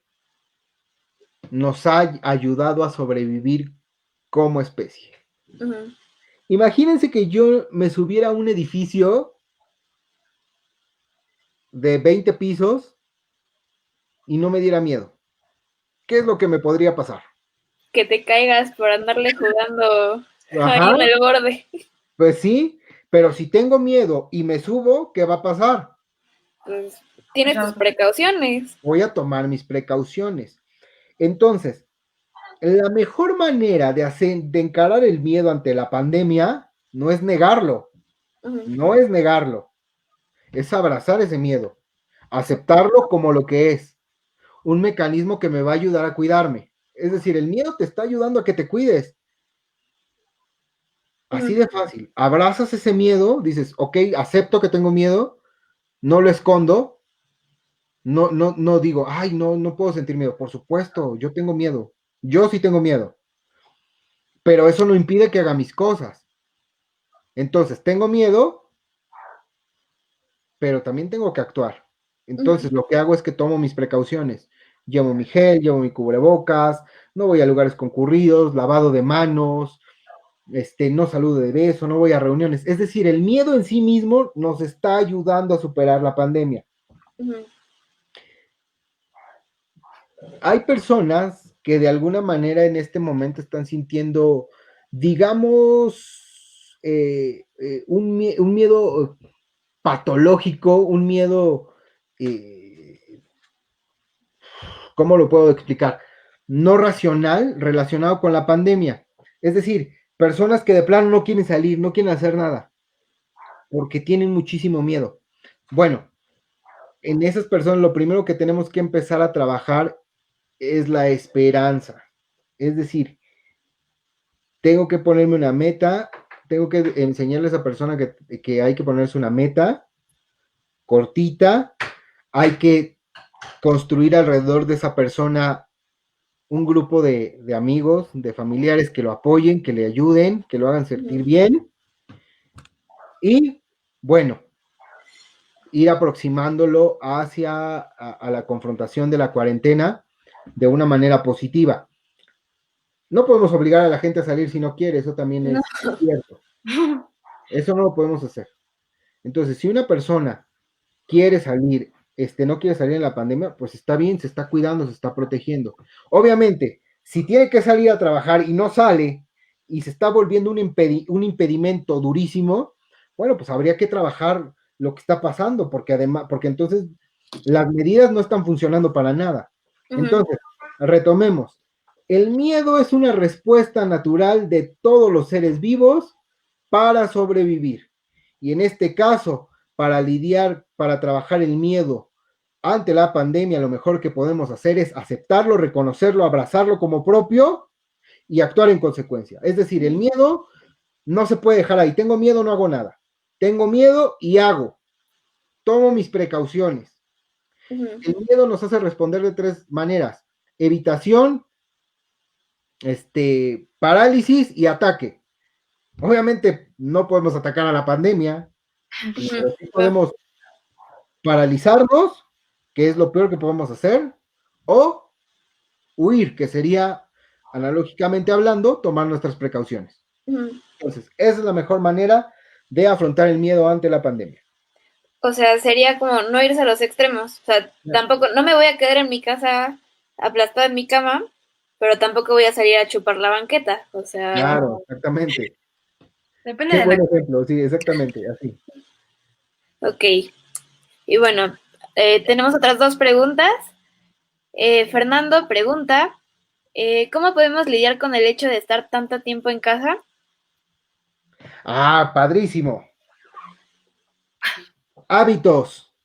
Nos ha ayudado a sobrevivir como especie. Imagínense que yo me subiera a un edificio de 20 pisos y no me diera miedo. ¿Qué es lo que me podría pasar? Que te caigas por andarle jugando ahí Ajá, en el borde. pues sí, pero si tengo miedo y me subo, ¿qué va a pasar? Pues tienes tus precauciones. Voy a tomar mis precauciones. Entonces, la mejor manera de encarar el miedo ante la pandemia no es negarlo, no es negarlo, es abrazar ese miedo, aceptarlo como lo que es, un mecanismo que me va a ayudar a cuidarme. Es decir, el miedo te está ayudando a que te cuides. Así de fácil. Abrazas ese miedo, dices, ok, acepto que tengo miedo, no lo escondo, no digo, ay, no puedo sentir miedo. Por supuesto, yo tengo miedo. Yo sí tengo miedo. Pero eso no impide que haga mis cosas. Entonces, tengo miedo, pero también tengo que actuar. Entonces, lo que hago es que tomo mis precauciones. Llevo mi gel, llevo mi cubrebocas, no voy a lugares concurridos, lavado de manos, no saludo de beso, no voy a reuniones. Es decir, el miedo en sí mismo nos está ayudando a superar la pandemia. Hay personas que de alguna manera en este momento están sintiendo, digamos, un miedo patológico, un miedo, ¿cómo lo puedo explicar? No racional relacionado con la pandemia. Es decir, personas que de plano no quieren salir, no quieren hacer nada, porque tienen muchísimo miedo. Bueno, en esas personas lo primero que tenemos que empezar a trabajar es la esperanza. Es decir, tengo que ponerme una meta, tengo que enseñarle a esa persona que hay que ponerse una meta cortita, hay que construir alrededor de esa persona un grupo de amigos, de familiares que lo apoyen, que le ayuden, que lo hagan sentir bien. Y bueno, ir aproximándolo hacia a la confrontación de la cuarentena de una manera positiva. No podemos obligar a la gente a salir si no quiere, eso también es cierto. Eso no lo podemos hacer. Entonces, si una persona quiere salir, no quiere salir en la pandemia, pues está bien, se está cuidando, se está protegiendo. Obviamente, si tiene que salir a trabajar y no sale y se está volviendo un impedimento durísimo, bueno, pues habría que trabajar lo que está pasando, porque además, porque entonces las medidas no están funcionando para nada. Entonces, retomemos. El miedo es una respuesta natural de todos los seres vivos para sobrevivir. Y en este caso, para trabajar el miedo ante la pandemia, lo mejor que podemos hacer es aceptarlo, reconocerlo, abrazarlo como propio y actuar en consecuencia. Es decir, el miedo no se puede dejar ahí. Tengo miedo, no hago nada. Tengo miedo y hago. Tomo mis precauciones. El miedo nos hace responder de tres maneras: evitación, parálisis y ataque. Obviamente no podemos atacar a la pandemia, pero sí Claro. podemos paralizarnos, que es lo peor que podemos hacer, o huir, que sería, analógicamente hablando, tomar nuestras precauciones. Ujú. Entonces, esa es la mejor manera de afrontar el miedo ante la pandemia. O sea, sería como no irse a los extremos. O sea, tampoco, no me voy a quedar en mi casa aplastada en mi cama, pero tampoco voy a salir a chupar la banqueta. O sea, Claro, exactamente. Depende Qué de buen la... ejemplo, sí, exactamente, así. ok. Y bueno, tenemos otras dos preguntas. Fernando pregunta, ¿cómo podemos lidiar con el hecho de estar tanto tiempo en casa? Ah, padrísimo. Hábitos,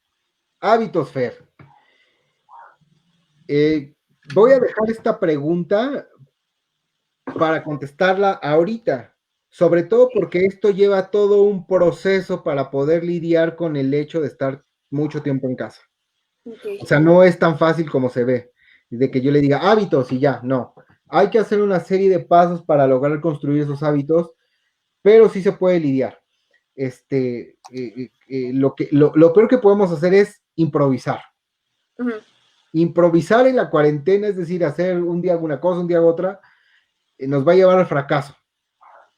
hábitos, Fer. Eh, Voy a dejar esta pregunta para contestarla ahorita, sobre todo porque esto lleva todo un proceso para poder lidiar con el hecho de estar mucho tiempo en casa. O Ok. sea, no es tan fácil como se ve, de que yo le diga hábitos y ya, no. Hay que hacer una serie de pasos para lograr construir esos hábitos, pero sí se puede lidiar. Lo peor que podemos hacer es improvisar. Ujú. Improvisar en la cuarentena, es decir, hacer un día alguna cosa, un día otra, nos va a llevar al fracaso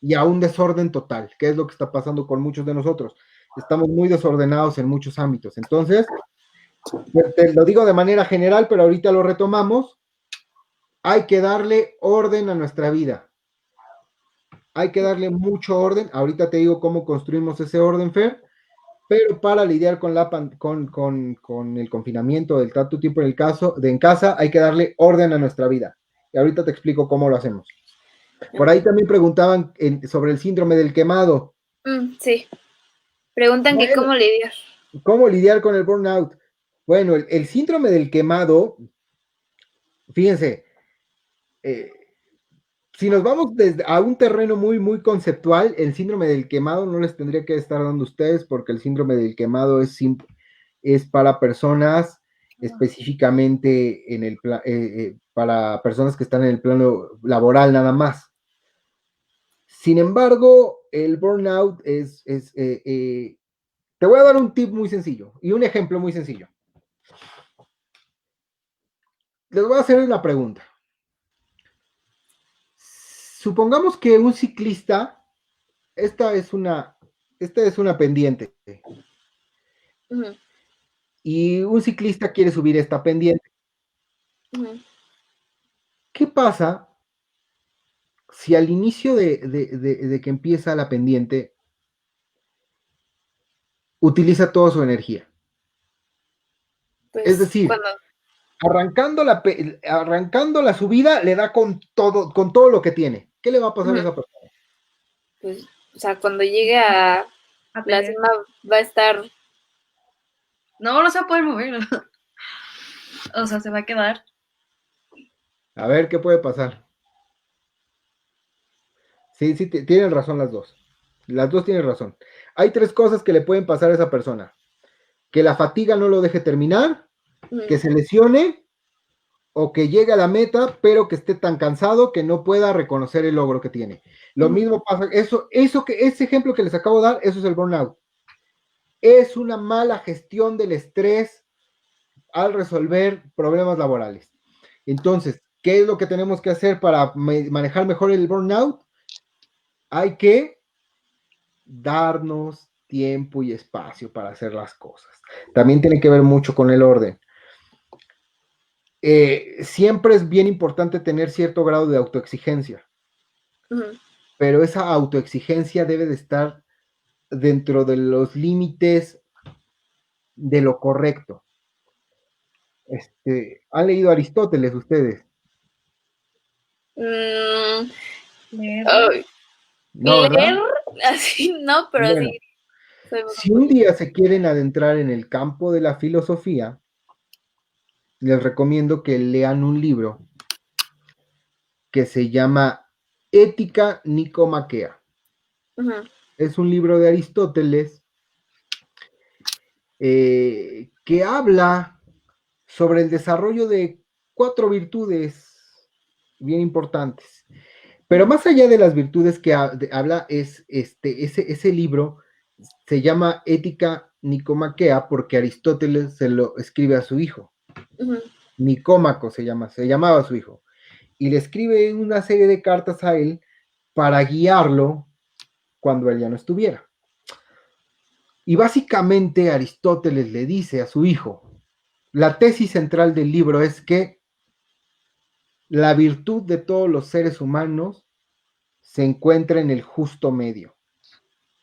y a un desorden total, que es lo que está pasando con muchos de nosotros. Estamos muy desordenados en muchos ámbitos. Entonces, pues, te lo digo de manera general, pero ahorita lo retomamos. Hay que darle orden a nuestra vida. Hay que darle mucho orden. Ahorita te digo cómo construimos ese orden, Fer, pero para lidiar con, con el confinamiento del tanto tiempo en el caso de en casa, hay que darle orden a nuestra vida. Y ahorita te explico cómo lo hacemos. Por ahí también preguntaban sobre el síndrome del quemado. Sí, preguntan que Bueno, cómo lidiar. ¿cómo lidiar con el burnout? Bueno, el síndrome del quemado, fíjense, eh, si nos vamos a un terreno muy, muy conceptual, el síndrome del quemado no les tendría que estar dando a ustedes porque el síndrome del quemado es para personas específicamente para personas que están en el plano laboral nada más. Sin embargo, el burnout te voy a dar un tip muy sencillo y un ejemplo muy sencillo. Les voy a hacer una pregunta. Supongamos que un ciclista, esta es una, esta es una pendiente, Ujú, y un ciclista quiere subir esta pendiente. ujú. ¿Qué pasa si al inicio de que empieza la pendiente utiliza toda su energía? Es Pues decir, cuando, arrancando la subida le da con todo lo que tiene. ¿Qué le va a pasar a ujú, esa persona? pues, o sea, cuando llegue a A la pelear. cima va a estar, No, no se va a poder mover. O sea, se va a quedar. A ver qué puede pasar. Sí, sí, tienen razón las dos. Las dos tienen razón. Hay tres cosas que le pueden pasar a esa persona. Que la fatiga no lo deje terminar, que ujú, se lesione o que llegue a la meta, pero que esté tan cansado que no pueda reconocer el logro que tiene. Lo ujú. mismo pasa, ese ejemplo que les acabo de dar, eso es el burnout. Es una mala gestión del estrés al resolver problemas laborales. Entonces, ¿qué es lo que tenemos que hacer para manejar mejor el burnout? Hay que darnos tiempo y espacio para hacer las cosas. También tiene que ver mucho con el orden. Siempre es bien importante tener cierto grado de autoexigencia, Ujú. pero esa autoexigencia debe de estar dentro de los límites de lo correcto. ¿Han leído Aristóteles ustedes? Mm, Leerlo. ay, No, ¿verdad? leer así no, pero Bueno, sí sabemos un si un poquito. día se quieren adentrar en el campo de la filosofía, les recomiendo que lean un libro que se llama Ética Nicomaquea. Ujú, Es un libro de Aristóteles que habla sobre el desarrollo de cuatro virtudes bien importantes. Pero más allá de las virtudes que habla, ese libro se llama Ética Nicomaquea porque Aristóteles se lo escribe a su hijo. Nicómaco se llamaba su hijo. Y le escribe una serie de cartas a él para guiarlo cuando él ya no estuviera. Y básicamente Aristóteles le dice a su hijo, la tesis central del libro es que la virtud de todos los seres humanos se encuentra en el justo medio.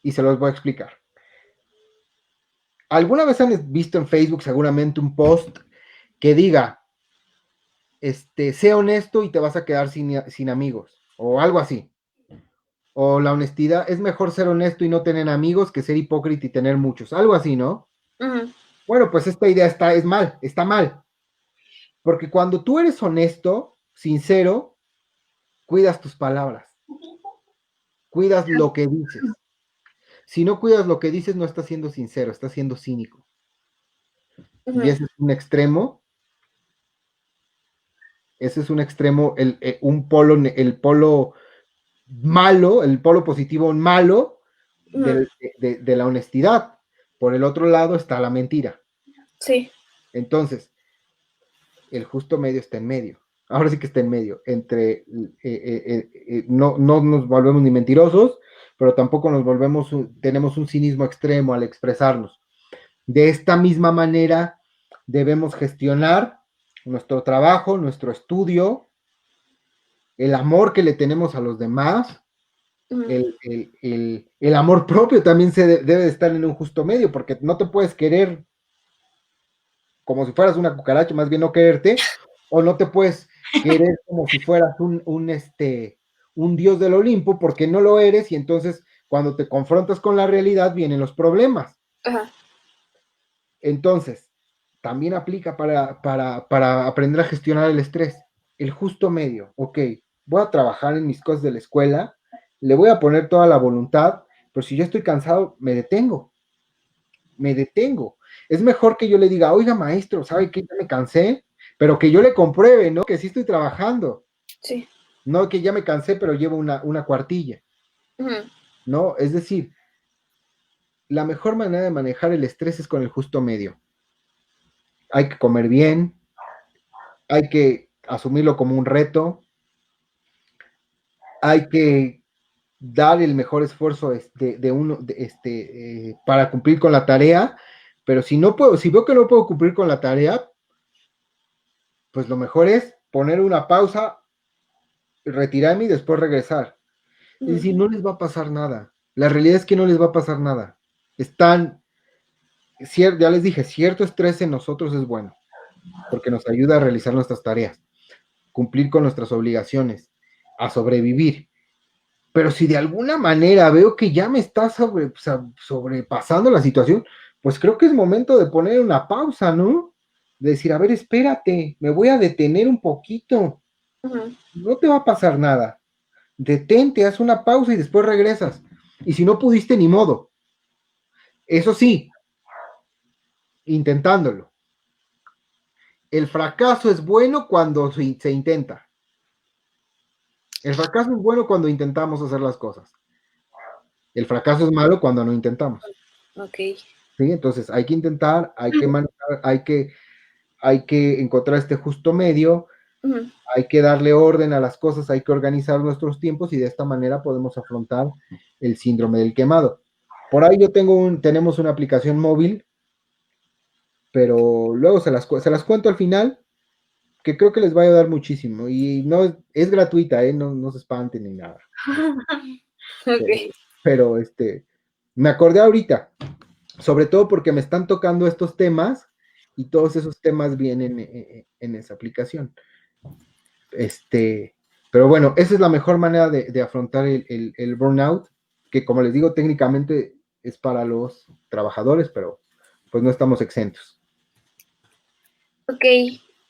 Y se los voy a explicar. ¿Alguna vez han visto en Facebook seguramente un post que diga, sé honesto y te vas a quedar sin amigos? O algo así. O la honestidad, es mejor ser honesto y no tener amigos que ser hipócrita y tener muchos. Algo así, ¿no? Bueno, pues esta idea está mal. Porque cuando tú eres honesto, sincero, cuidas tus palabras. Cuidas lo que dices. Si no cuidas lo que dices, no estás siendo sincero, estás siendo cínico. Y ese es un extremo. Ese es un extremo, el polo malo, el polo positivo malo de la honestidad. Por el otro lado está la mentira. Sí. Entonces, el justo medio está en medio. Ahora sí que está en medio. Entre no nos volvemos ni mentirosos, pero tampoco tenemos un cinismo extremo al expresarnos. De esta misma manera debemos gestionar nuestro trabajo, nuestro estudio, el amor que le tenemos a los demás, el amor propio también debe de estar en un justo medio, porque no te puedes querer como si fueras una cucaracha, más bien no quererte, o no te puedes querer como si fueras un dios del Olimpo, porque no lo eres, y entonces cuando te confrontas con la realidad vienen los problemas. Ajá. Entonces, también aplica para aprender a gestionar el estrés. El justo medio. Ok, voy a trabajar en mis cosas de la escuela, le voy a poner toda la voluntad, pero si yo estoy cansado, me detengo. Es mejor que yo le diga, oiga, maestro, ¿sabe qué? Ya me cansé, pero que yo le compruebe, ¿no? Que sí estoy trabajando. Sí. No que ya me cansé, pero llevo una cuartilla. ¿No? Es decir, la mejor manera de manejar el estrés es con el justo medio. Hay que comer bien, hay que asumirlo como un reto, hay que dar el mejor esfuerzo para cumplir con la tarea, pero si veo que no puedo cumplir con la tarea, pues lo mejor es poner una pausa, retirarme y después regresar. Es decir, no les va a pasar nada. La realidad es que no les va a pasar nada. Ya les dije, cierto estrés en nosotros es bueno, porque nos ayuda a realizar nuestras tareas, cumplir con nuestras obligaciones, a sobrevivir. Pero si de alguna manera veo que ya me está sobrepasando la situación, pues creo que es momento de poner una pausa, ¿no? De decir, a ver, espérate, me voy a detener un poquito. No te va a pasar nada. Detente, haz una pausa y después regresas. Y si no pudiste, ni modo. Eso sí, intentándolo. El fracaso es bueno cuando se intenta. El fracaso es bueno cuando intentamos hacer las cosas. El fracaso es malo cuando no intentamos. Ok. ¿Sí? Entonces hay que intentar, hay que manejar, hay que encontrar este justo medio, hay que darle orden a las cosas, hay que organizar nuestros tiempos y de esta manera podemos afrontar el síndrome del quemado. Por ahí tenemos una aplicación móvil, pero luego se las cuento al final, que creo que les va a ayudar muchísimo y no es gratuita, no se espanten ni nada. Ok. Pero me acordé ahorita, sobre todo porque me están tocando estos temas y todos esos temas vienen en esa aplicación. Pero bueno, esa es la mejor manera de afrontar el burnout, que como les digo, técnicamente es para los trabajadores, pero pues no estamos exentos. Ok,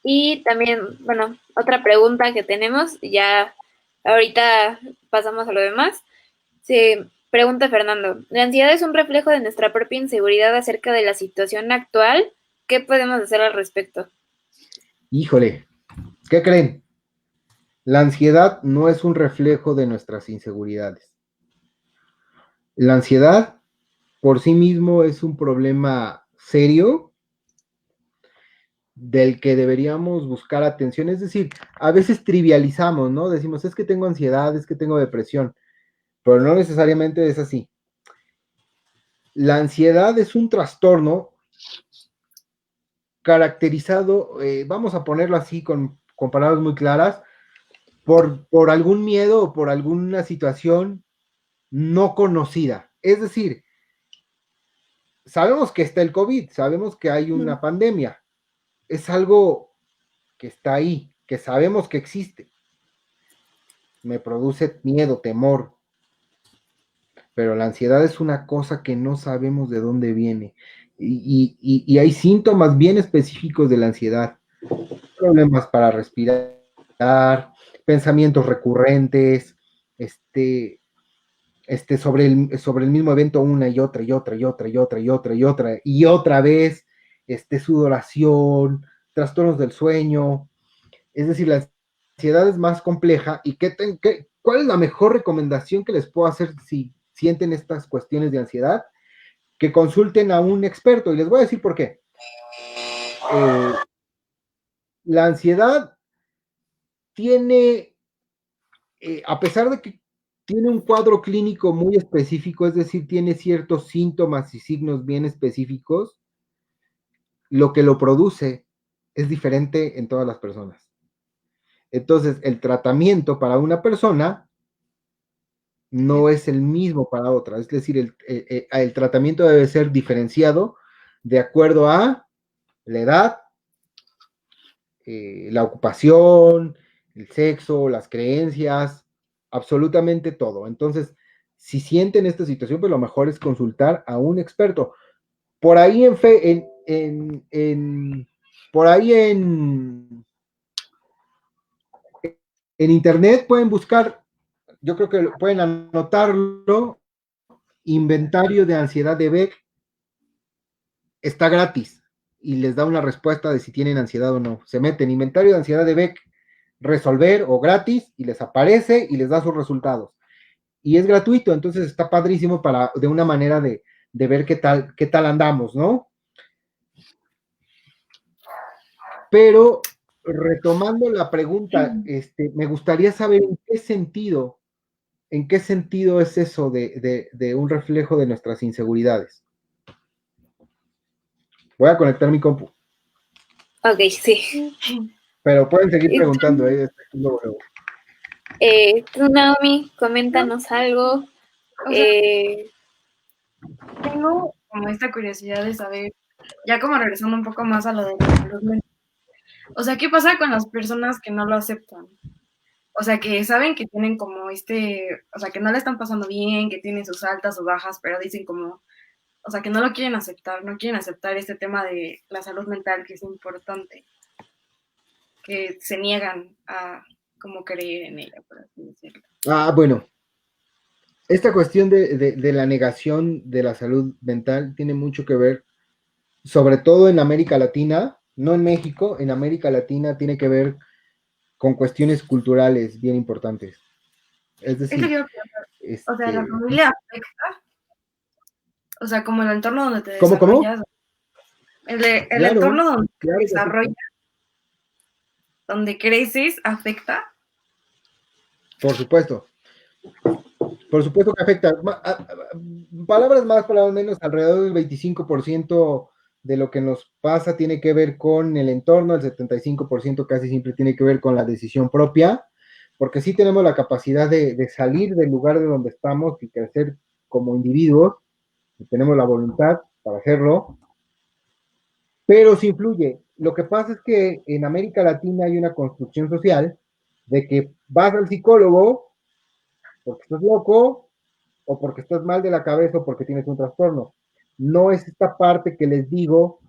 y también, bueno, otra pregunta que tenemos, ya ahorita pasamos a lo demás. Se pregunta Fernando, ¿la ansiedad es un reflejo de nuestra propia inseguridad acerca de la situación actual? ¿Qué podemos hacer al respecto? Híjole, ¿qué creen? La ansiedad no es un reflejo de nuestras inseguridades. La ansiedad por sí mismo es un problema serio del que deberíamos buscar atención. Es decir, a veces trivializamos, ¿no? Decimos, es que tengo ansiedad, es que tengo depresión, pero no necesariamente es así. La ansiedad es un trastorno caracterizado, vamos a ponerlo así con palabras muy claras, por algún miedo o por alguna situación no conocida. Es decir, sabemos que está el COVID, sabemos que hay una pandemia, es algo que está ahí, que sabemos que existe. Me produce miedo, temor, pero la ansiedad es una cosa que no sabemos de dónde viene. Y hay síntomas bien específicos de la ansiedad. Problemas para respirar, pensamientos recurrentes, sobre el mismo evento una y otra y otra y otra y otra y otra y otra y otra vez, sudoración, trastornos del sueño. Es decir, la ansiedad es más compleja. ¿Y cuál es la mejor recomendación que les puedo hacer si sienten estas cuestiones de ansiedad? Que consulten a un experto, y les voy a decir por qué. La ansiedad tiene, a pesar de que tiene un cuadro clínico muy específico, es decir, tiene ciertos síntomas y signos bien específicos, lo que lo produce es diferente en todas las personas. Entonces, el tratamiento para una persona no es el mismo para otra, es decir, el tratamiento debe ser diferenciado de acuerdo a la edad, la ocupación, el sexo, las creencias, absolutamente todo. Entonces, si sienten esta situación, pues lo mejor es consultar a un experto. Por ahí por ahí en internet pueden buscar, yo creo que pueden anotarlo, inventario de ansiedad de Beck, está gratis y les da una respuesta de si tienen ansiedad o no. Se meten inventario de ansiedad de Beck, resolver o gratis, y les aparece y les da sus resultados. Y es gratuito, entonces está padrísimo de una manera de ver qué tal andamos, ¿no? Pero retomando la pregunta, me gustaría saber en qué sentido es eso de un reflejo de nuestras inseguridades. Voy a conectar mi compu. Ok, sí. Pero pueden seguir preguntando. Tú, Naomi, coméntanos algo. O sea, tengo como esta curiosidad de saber, ya como regresando un poco más a lo de la salud mental. O sea, ¿qué pasa con las personas que no lo aceptan? O sea, que saben que tienen como o sea, que no le están pasando bien, que tienen sus altas o bajas, pero dicen como, o sea, que no lo quieren aceptar, no quieren aceptar este tema de la salud mental que es importante, que se niegan a como creer en ella, por así decirlo. Bueno, esta cuestión de la negación de la salud mental tiene mucho que ver, sobre todo en América Latina, no en México, en América Latina tiene que ver con cuestiones culturales bien importantes. Es decir, o sea, la familia afecta, o sea, como el entorno donde te ¿Cómo? desarrollas, el Claro, entorno donde te claro. desarrollas, donde creces, afecta. Por supuesto. Por supuesto que afecta. Palabras más, palabras menos, alrededor del 25% de lo que nos pasa tiene que ver con el entorno, el 75% casi siempre tiene que ver con la decisión propia, porque sí tenemos la capacidad de salir del lugar de donde estamos y crecer como individuos, y tenemos la voluntad para hacerlo, pero sí influye. Lo que pasa es que en América Latina hay una construcción social de que vas al psicólogo porque estás loco, o porque estás mal de la cabeza, o porque tienes un trastorno. No es esta parte que les digo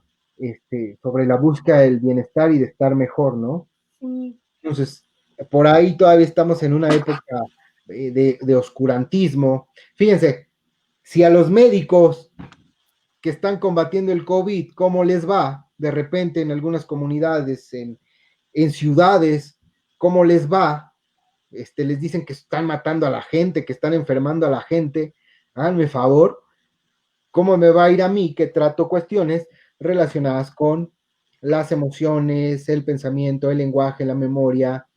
sobre la búsqueda del bienestar y de estar mejor, ¿no? Sí. Entonces, por ahí todavía estamos en una época de oscurantismo. Fíjense, si a los médicos que están combatiendo el COVID, ¿cómo les va? De repente en algunas comunidades, en ciudades, ¿cómo les va? les dicen que están matando a la gente, que están enfermando a la gente, háganme favor, ¿cómo me va a ir a mí que trato cuestiones relacionadas con las emociones, el pensamiento, el lenguaje, la memoria,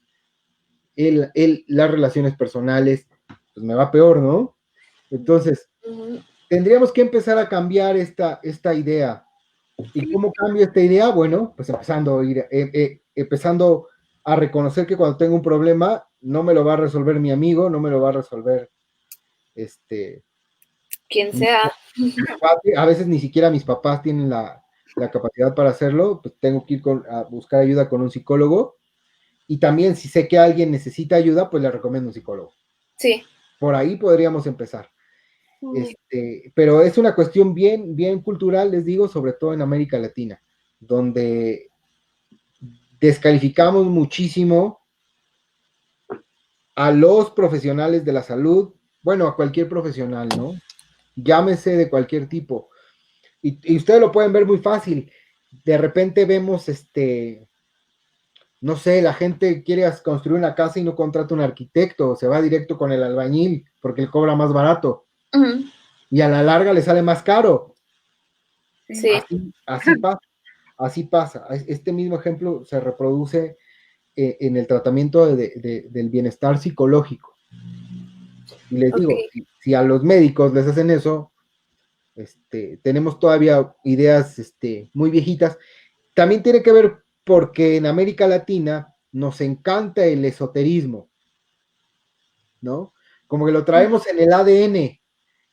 las relaciones personales? Pues me va peor, ¿no? Entonces, tendríamos que empezar a cambiar esta idea. ¿Y cómo cambio esta idea? Bueno, pues empezando a reconocer que cuando tengo un problema, no me lo va a resolver mi amigo, no me lo va a resolver quien sea. a veces ni siquiera mis papás tienen la capacidad para hacerlo, pues tengo que ir a buscar ayuda con un psicólogo. Y también si sé que alguien necesita ayuda, pues le recomiendo un psicólogo. Sí. Por ahí podríamos empezar. Pero es una cuestión bien, bien cultural, les digo, sobre todo en América Latina, donde descalificamos muchísimo a los profesionales de la salud, bueno, a cualquier profesional, ¿no? Llámese de cualquier tipo. Y ustedes lo pueden ver muy fácil. De repente vemos, no sé, la gente quiere construir una casa y no contrata un arquitecto, se va directo con el albañil porque él cobra más barato. Y a la larga le sale más caro. Sí. Así pasa. Este mismo ejemplo se reproduce en el tratamiento del bienestar psicológico. Y les digo, si a los médicos les hacen eso, tenemos todavía ideas muy viejitas. También tiene que ver porque en América Latina nos encanta el esoterismo, ¿no? Como que lo traemos en el ADN,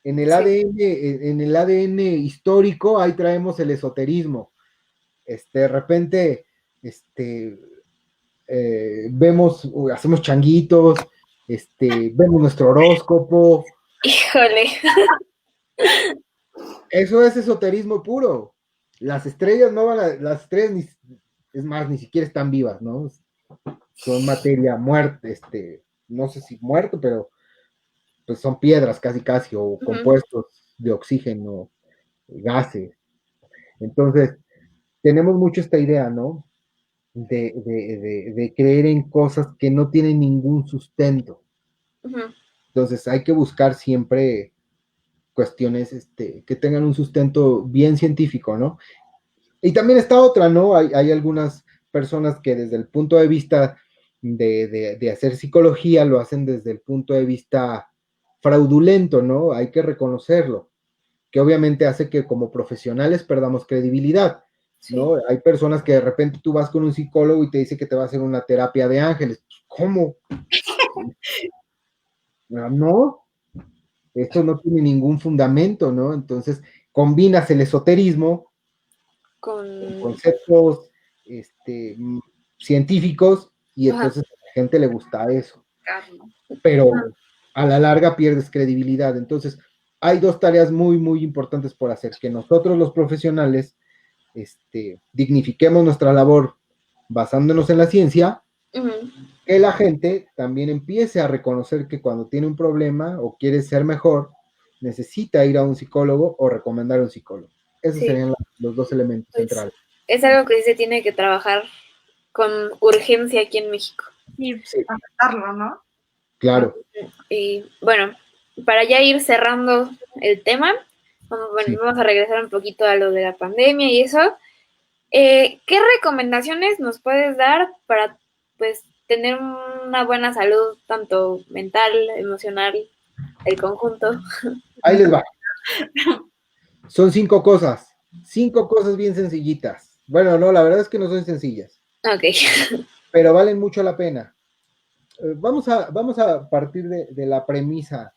en el ADN histórico, ahí traemos el esoterismo. De repente, vemos, hacemos changuitos, vemos nuestro horóscopo. Híjole. Eso es esoterismo puro. Las estrellas no van a, las estrellas es más, ni siquiera están vivas, ¿no? Son materia muerta, no sé si muerto, pero pues son piedras casi, o compuestos de oxígeno, gases. Entonces, tenemos mucho esta idea, ¿no? De creer en cosas que no tienen ningún sustento. Entonces, hay que buscar siempre cuestiones que tengan un sustento bien científico, ¿no? Y también está otra, ¿no? Hay algunas personas que desde el punto de vista de hacer psicología lo hacen desde el punto de vista fraudulento, ¿no? Hay que reconocerlo, que obviamente hace que como profesionales perdamos credibilidad, ¿no? Sí. Hay personas que de repente tú vas con un psicólogo y te dice que te va a hacer una terapia de ángeles. ¿Cómo? No, esto no tiene ningún fundamento, ¿no? Entonces combinas el esoterismo con conceptos científicos y entonces a la gente le gusta eso. Pero a la larga pierdes credibilidad. Entonces hay dos tareas muy, muy importantes por hacer, que nosotros los profesionales dignifiquemos nuestra labor basándonos en la ciencia, que la gente también empiece a reconocer que cuando tiene un problema o quiere ser mejor, necesita ir a un psicólogo o recomendar a un psicólogo. Esos serían los dos elementos centrales. Es algo que sí se tiene que trabajar con urgencia aquí en México. Y aceptarlo, ¿no? Claro. Y bueno, para ya ir cerrando el tema, vamos a regresar un poquito a lo de la pandemia y eso. ¿Qué recomendaciones nos puedes dar para, pues, tener una buena salud, tanto mental, emocional, el conjunto? Ahí les va. Son 5 cosas. 5 cosas bien sencillitas. Bueno, no, la verdad es que no son sencillas. Ok. Pero valen mucho la pena. Vamos a partir de la premisa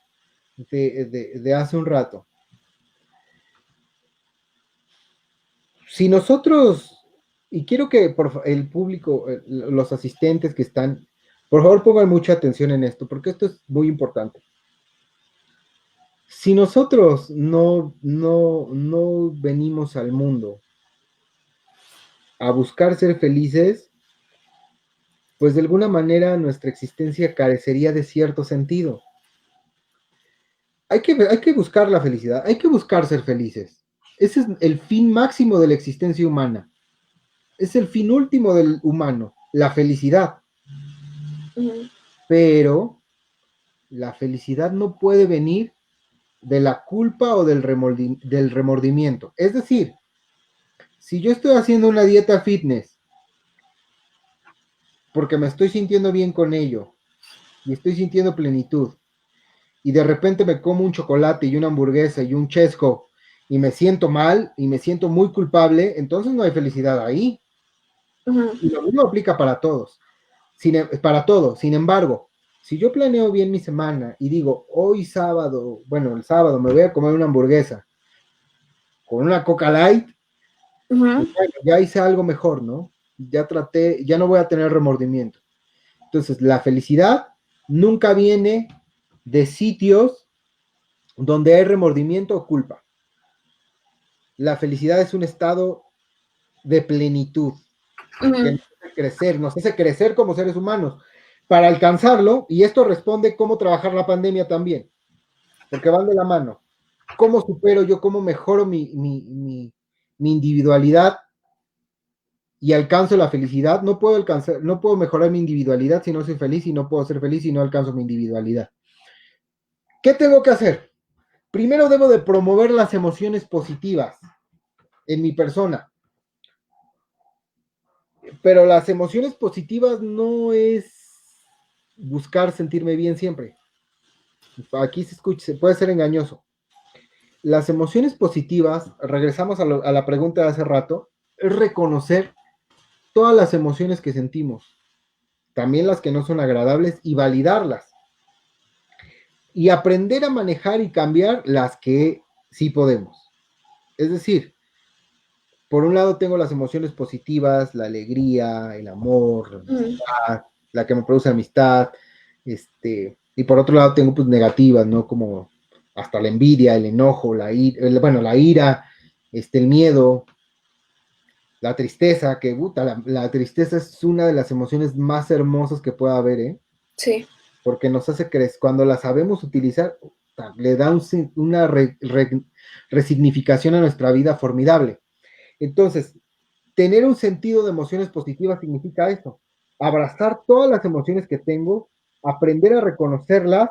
de hace un rato. Si nosotros, y quiero que el público, los asistentes que están, por favor pongan mucha atención en esto, porque esto es muy importante. Si nosotros no venimos al mundo a buscar ser felices, pues de alguna manera nuestra existencia carecería de cierto sentido. Hay que buscar la felicidad, hay que buscar ser felices. Ese es el fin máximo de la existencia humana. Es el fin último del humano, la felicidad. pero la felicidad no puede venir de la culpa o del remordimiento. Es decir, si yo estoy haciendo una dieta fitness porque me estoy sintiendo bien con ello y estoy sintiendo plenitud, y de repente me como un chocolate y una hamburguesa y un chesco y me siento mal y me siento muy culpable, entonces no hay felicidad ahí. Y lo mismo aplica para todos, para todo. Sin embargo, si yo planeo bien mi semana y digo, hoy sábado, bueno, el sábado me voy a comer una hamburguesa con una Coca Light, pues bueno, ya hice algo mejor, ¿no? Ya traté, ya no voy a tener remordimiento. Entonces, la felicidad nunca viene de sitios donde hay remordimiento o culpa. La felicidad es un estado de plenitud que nos hace crecer como seres humanos. Para alcanzarlo, y esto responde cómo trabajar la pandemia también, porque van de la mano. ¿Cómo supero yo, cómo mejoro mi individualidad y alcanzo la felicidad? No puedo mejorar mi individualidad si no soy feliz, y no puedo ser feliz si no alcanzo mi individualidad. ¿Qué tengo que hacer? Primero debo de promover las emociones positivas en mi persona, pero las emociones positivas no es buscar sentirme bien siempre. Aquí se puede ser engañoso. Las emociones positivas, regresamos a la pregunta de hace rato, es reconocer todas las emociones que sentimos, también las que no son agradables, y validarlas. Y aprender a manejar y cambiar las que sí podemos. Es decir, por un lado tengo las emociones positivas, la alegría, el amor, la amistad, la que me produce amistad, y por otro lado tengo pues negativas, ¿no? Como hasta la envidia, el enojo, la ira, el miedo, la tristeza, que la tristeza es una de las emociones más hermosas que pueda haber, ¿eh? Sí. Porque nos hace crecer, cuando la sabemos utilizar, le da una resignificación a nuestra vida formidable. Entonces, tener un sentido de emociones positivas significa eso, abrazar todas las emociones que tengo, aprender a reconocerlas,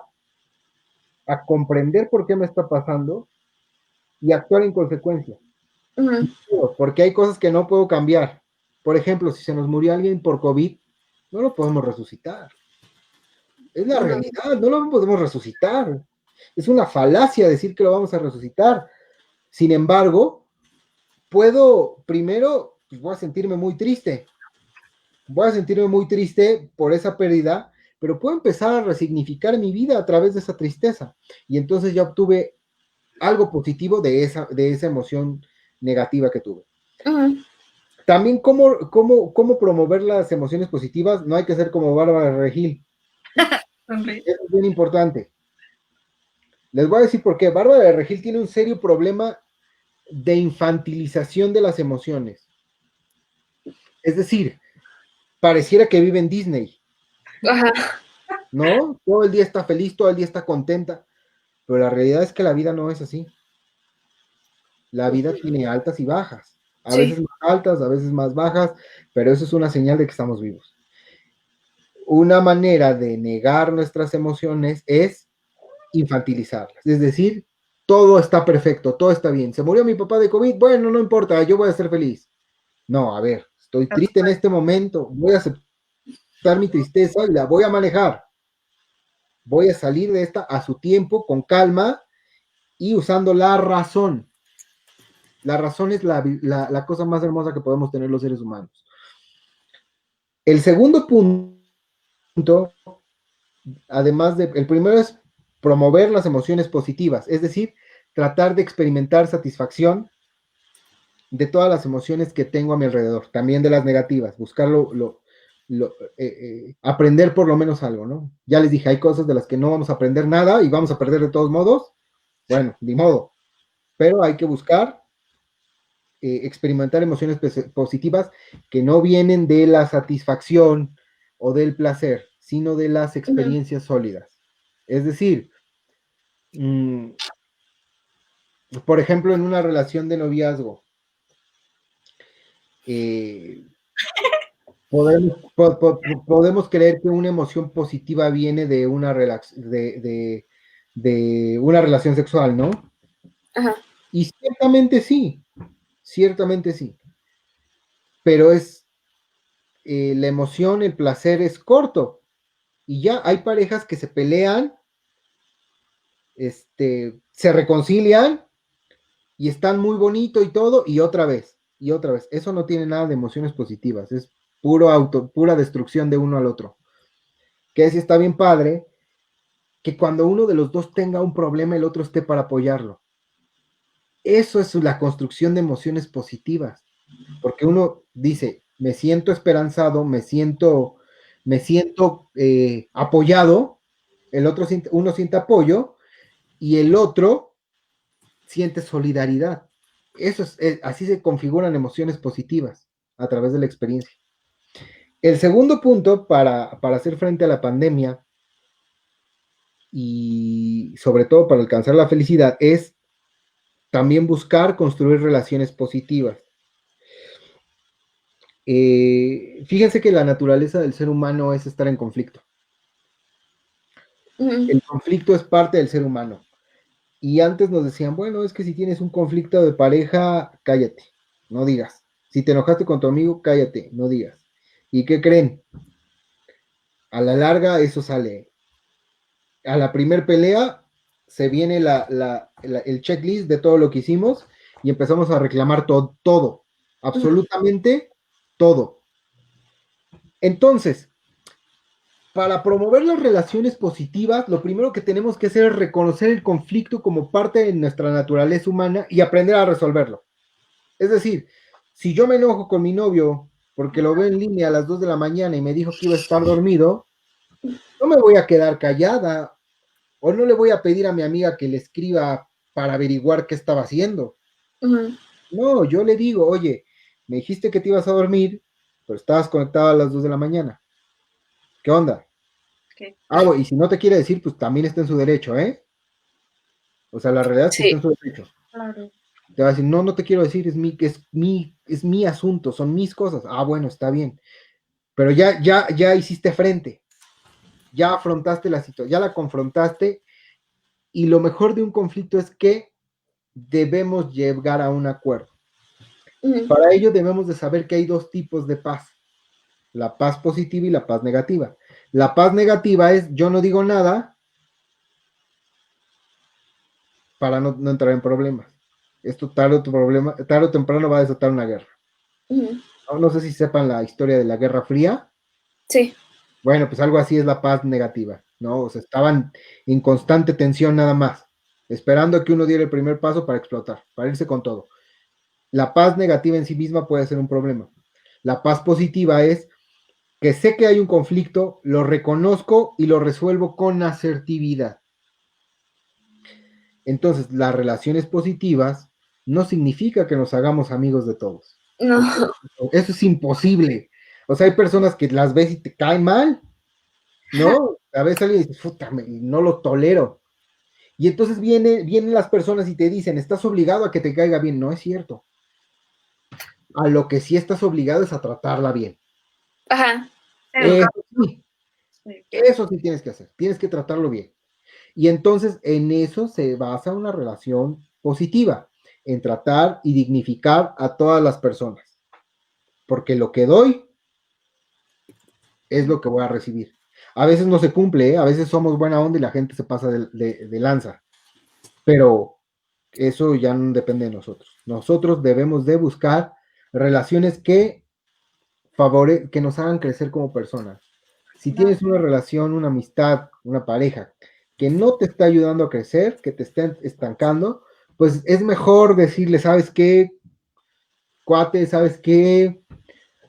a comprender por qué me está pasando y actuar en consecuencia. Porque hay cosas que no puedo cambiar. Por ejemplo, si se nos murió alguien por COVID, no lo podemos resucitar. Es la realidad, no lo podemos resucitar. Es una falacia decir que lo vamos a resucitar. Sin embargo, puedo, primero, pues voy a sentirme muy triste. Voy a sentirme muy triste por esa pérdida, pero puedo empezar a resignificar mi vida a través de esa tristeza. Y entonces ya obtuve algo positivo de esa emoción negativa que tuve. También cómo promover las emociones positivas. No hay que ser como Bárbara Regil. Eso es bien importante. Les voy a decir por qué. Bárbara de Regil tiene un serio problema de infantilización de las emociones. Es decir, pareciera que vive en Disney. Ajá. ¿No? Todo el día está feliz, todo el día está contenta. Pero la realidad es que la vida no es así. La vida tiene altas y bajas. A Sí. veces más altas, a veces más bajas, pero eso es una señal de que estamos vivos. Una manera de negar nuestras emociones es infantilizarlas. Es decir, todo está perfecto, todo está bien. Se murió mi papá de COVID, bueno, no importa, yo voy a ser feliz. No, a ver, estoy triste en este momento, voy a aceptar mi tristeza y la voy a manejar. Voy a salir de esta a su tiempo, con calma y usando la razón. La razón es la cosa más hermosa que podemos tener los seres humanos. El segundo punto, además el primero es promover las emociones positivas, es decir, tratar de experimentar satisfacción de todas las emociones que tengo a mi alrededor, también de las negativas, aprender por lo menos algo, ¿no? Ya les dije, hay cosas de las que no vamos a aprender nada y vamos a perder de todos modos. Bueno, ni modo, pero hay que buscar experimentar emociones positivas que no vienen de la satisfacción o del placer, sino de las experiencias sólidas. Es decir, por ejemplo, en una relación de noviazgo, Podemos creer que una emoción positiva viene de una, de una relación sexual, ¿no? Ajá. Y ciertamente sí, pero es la emoción, el placer es corto, y ya hay parejas que se pelean, se reconcilian, y están muy bonito y todo, y otra vez, eso no tiene nada de emociones positivas, es pura destrucción de uno al otro, que si está bien padre, que cuando uno de los dos tenga un problema, el otro esté para apoyarlo. Eso es la construcción de emociones positivas, porque uno dice, me siento esperanzado, me siento apoyado, uno siente apoyo y el otro siente solidaridad. Así se configuran emociones positivas a través de la experiencia. El segundo punto para hacer frente a la pandemia y sobre todo para alcanzar la felicidad es también buscar construir relaciones positivas. Fíjense que la naturaleza del ser humano es estar en conflicto. El conflicto es parte del ser humano. Y antes nos decían, bueno, es que si tienes un conflicto de pareja, cállate, no digas. Si te enojaste con tu amigo, cállate, no digas. ¿Y qué creen? A la larga eso sale. A la primer pelea se viene el checklist de todo lo que hicimos y empezamos a reclamar todo, absolutamente todo. Entonces, para promover las relaciones positivas, lo primero que tenemos que hacer es reconocer el conflicto como parte de nuestra naturaleza humana y aprender a resolverlo. Es decir, si yo me enojo con mi novio porque lo veo en línea a las 2 de la mañana y me dijo que iba a estar dormido, no me voy a quedar callada o no le voy a pedir a mi amiga que le escriba para averiguar qué estaba haciendo. No, yo le digo, oye, me dijiste que te ibas a dormir, pero estabas conectado a las 2 de la mañana. ¿Qué onda? Okay. Y si no te quiere decir, pues también está en su derecho, ¿eh? O sea, la realidad es que está en su derecho. Claro. Te va a decir, no te quiero decir, es mi asunto, son mis cosas. Bueno, está bien. Pero ya hiciste frente, ya afrontaste la situación, ya la confrontaste, y lo mejor de un conflicto es que debemos llegar a un acuerdo. Para ello debemos de saber que hay dos tipos de paz, la paz positiva y la paz negativa. La paz negativa es yo no digo nada para no entrar en problemas. Esto tarde o temprano va a desatar una guerra. No sé si sepan la historia de la Guerra Fría. Sí. Bueno, pues algo así es la paz negativa, ¿no? O sea, estaban en constante tensión nada más, esperando a que uno diera el primer paso para explotar, para irse con todo. La paz negativa en sí misma puede ser un problema. La paz positiva es que sé que hay un conflicto, lo reconozco y lo resuelvo con asertividad. Entonces, las relaciones positivas no significa que nos hagamos amigos de todos. No. Eso es imposible. O sea, hay personas que las ves y te caen mal, ¿no? A veces alguien dice, puta, no lo tolero. Y entonces vienen las personas y te dicen, estás obligado a que te caiga bien. No es cierto. A lo que sí estás obligado es a tratarla bien. Ajá. Eso sí tienes que hacer. Tienes que tratarlo bien. Y entonces en eso se basa una relación positiva, en tratar y dignificar a todas las personas. Porque lo que doy es lo que voy a recibir. A veces no se cumple, ¿eh? A veces somos buena onda y la gente se pasa de lanza. Pero eso ya no depende de nosotros. Nosotros debemos de buscar relaciones que nos hagan crecer como personas. Si tienes una relación, una amistad, una pareja que no te está ayudando a crecer, que te está estancando, pues es mejor decirle, ¿sabes qué? Cuate, ¿sabes qué?